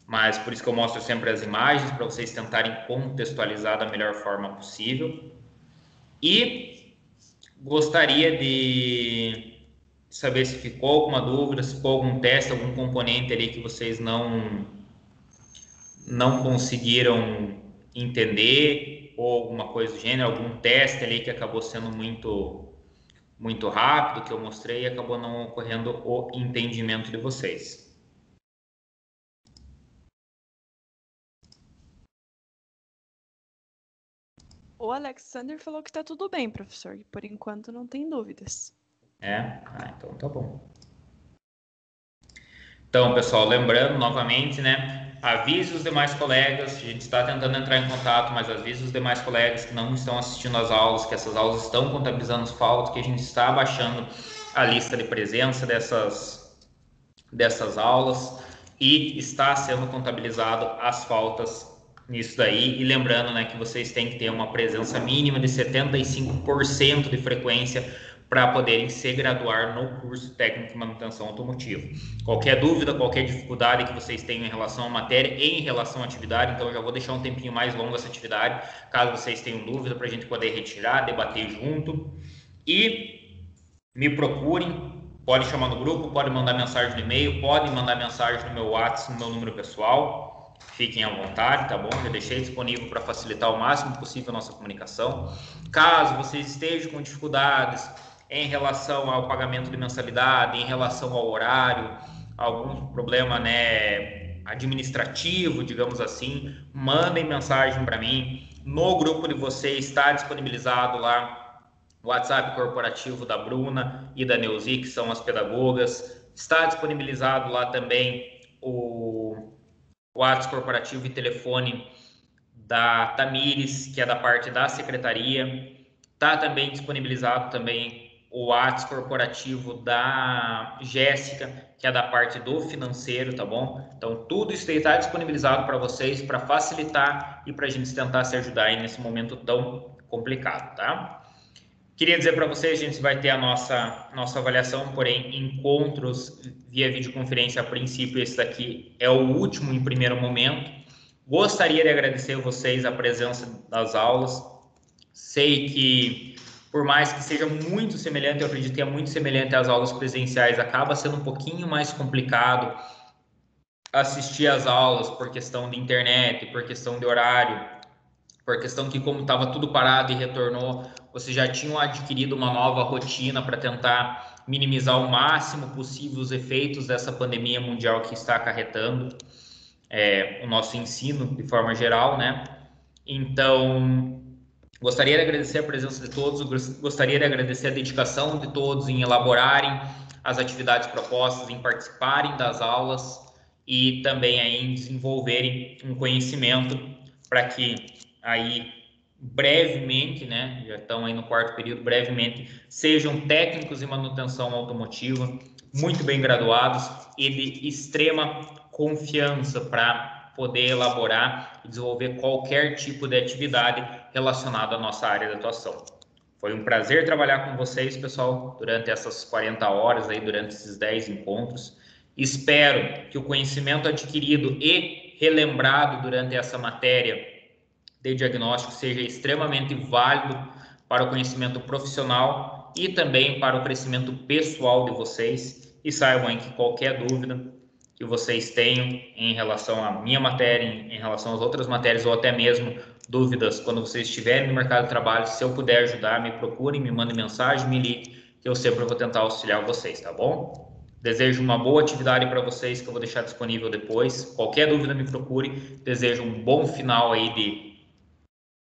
Mas por isso que eu mostro sempre as imagens, para vocês tentarem contextualizar da melhor forma possível. E gostaria de saber se ficou alguma dúvida, se ficou algum teste, algum componente ali que vocês não conseguiram entender, ou alguma coisa do gênero, algum teste ali que acabou sendo muito rápido, que eu mostrei, e acabou não ocorrendo o entendimento de vocês. O Alexander falou que tá tudo bem, professor. E por enquanto não tem dúvidas. Então tá bom. Então, pessoal, lembrando novamente, né? Avise os demais colegas, a gente está tentando entrar em contato, mas avise os demais colegas que não estão assistindo às aulas, que essas aulas estão contabilizando as faltas, que a gente está abaixando a lista de presença dessas aulas e está sendo contabilizado as faltas nisso daí. E lembrando, né, que vocês têm que ter uma presença mínima de 75% de frequência para poderem se graduar no curso técnico de manutenção automotiva. Qualquer dúvida, qualquer dificuldade que vocês tenham em relação à matéria e em relação à atividade, então eu já vou deixar um tempinho mais longo essa atividade, caso vocês tenham dúvida, para a gente poder retirar, debater junto. E me procurem, pode chamar no grupo, pode mandar mensagem no e-mail, pode mandar mensagem no meu WhatsApp, no meu número pessoal. Fiquem à vontade, tá bom? Eu deixei disponível para facilitar o máximo possível a nossa comunicação. Caso vocês estejam com dificuldades em relação ao pagamento de mensalidade, em relação ao horário, algum problema, né, administrativo, digamos assim, mandem mensagem para mim. No grupo de vocês está disponibilizado lá o WhatsApp corporativo da Bruna e da Neuzi, que são as pedagogas. Está disponibilizado lá também o WhatsApp corporativo e telefone da Tamires, que é da parte da secretaria. Está também disponibilizado também o WhatsApp corporativo da Jéssica, que é da parte do financeiro, tá bom? Então, tudo isso está disponibilizado para vocês, para facilitar e para a gente tentar se ajudar aí nesse momento tão complicado, tá? Queria dizer para vocês, a gente vai ter a nossa avaliação, porém, encontros via videoconferência, a princípio, esse daqui é o último em primeiro momento. Gostaria de agradecer a vocês a presença das aulas. Sei que, por mais que seja muito semelhante, eu acredito que é muito semelhante às aulas presenciais, acaba sendo um pouquinho mais complicado assistir às aulas por questão de internet, por questão de horário, por questão que, como estava tudo parado e retornou, vocês já tinham adquirido uma nova rotina para tentar minimizar o máximo possível os efeitos dessa pandemia mundial que está acarretando o nosso ensino de forma geral, né? Então, gostaria de agradecer a presença de todos, gostaria de agradecer a dedicação de todos em elaborarem as atividades propostas, em participarem das aulas e também aí em desenvolverem um conhecimento para que aí brevemente, né, já estão aí no quarto período, brevemente sejam técnicos em manutenção automotiva, muito bem graduados e de extrema confiança para poder elaborar e desenvolver qualquer tipo de atividade relacionada à nossa área de atuação. Foi um prazer trabalhar com vocês, pessoal, durante essas 40 horas, aí, durante esses 10 encontros. Espero que o conhecimento adquirido e relembrado durante essa matéria de diagnóstico seja extremamente válido para o conhecimento profissional e também para o crescimento pessoal de vocês. E saibam que qualquer dúvida que vocês tenham em relação à minha matéria, em relação às outras matérias, ou até mesmo dúvidas quando vocês estiverem no mercado de trabalho, se eu puder ajudar, me procurem, me mandem mensagem, me liguem, que eu sempre vou tentar auxiliar vocês, tá bom? Desejo uma boa atividade para vocês, que eu vou deixar disponível depois. Qualquer dúvida, me procure. Desejo um bom final aí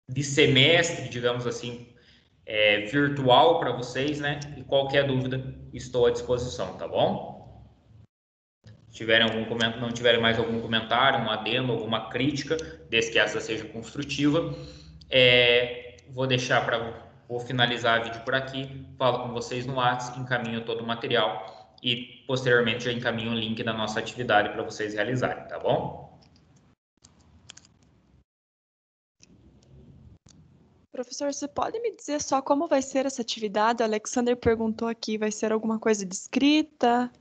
de semestre, digamos assim, virtual para vocês, né? E qualquer dúvida, estou à disposição, tá bom? Se tiverem não tiverem mais algum comentário, um adendo, alguma crítica, desde que essa seja construtiva, vou finalizar o vídeo por aqui, falo com vocês no WhatsApp, encaminho todo o material e posteriormente já encaminho o link da nossa atividade para vocês realizarem, tá bom? Professor, você pode me dizer só como vai ser essa atividade? O Alexander perguntou aqui, vai ser alguma coisa de escrita?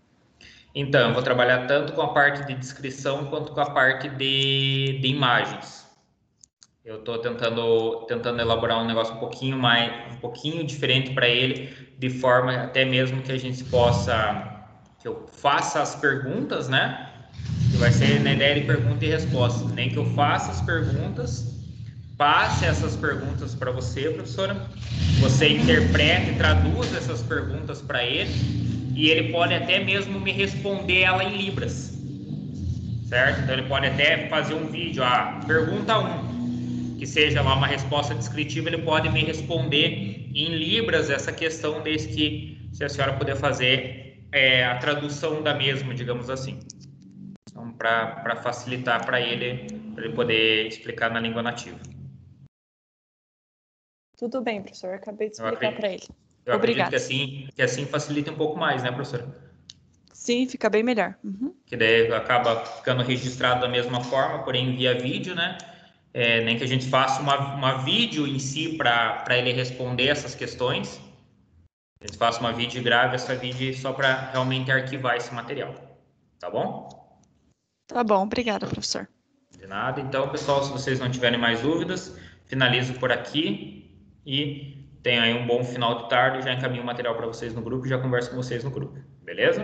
Então, eu vou trabalhar tanto com a parte de descrição quanto com a parte de imagens. Eu estou tentando elaborar um negócio um pouquinho diferente para ele, de forma até mesmo que a gente possa, que eu faça as perguntas, né? Que vai ser na ideia de pergunta e resposta. Nem que eu faça as perguntas, passe essas perguntas para você, professora, você interprete e traduza essas perguntas para ele, e ele pode até mesmo me responder ela em libras, certo? Então ele pode até fazer um vídeo, pergunta 1, que seja lá uma resposta descritiva, ele pode me responder em libras essa questão, desde que, se a senhora puder fazer a tradução da mesma, digamos assim. Então, para facilitar para ele poder explicar na língua nativa. Tudo bem, professor. Acabei de explicar para ele. Eu acredito Obrigada. que assim facilita um pouco mais, né, professora? Sim, fica bem melhor. Uhum. Que daí acaba ficando registrado da mesma forma, porém via vídeo, né? Nem que a gente faça uma vídeo em si para ele responder essas questões. A gente faça uma vídeo e grave essa vídeo só para realmente arquivar esse material. Tá bom? Tá bom, obrigada, professor. De nada. Então, pessoal, se vocês não tiverem mais dúvidas, finalizo por aqui e tenham aí um bom final de tarde. Já encaminho o material para vocês no grupo e já converso com vocês no grupo. Beleza?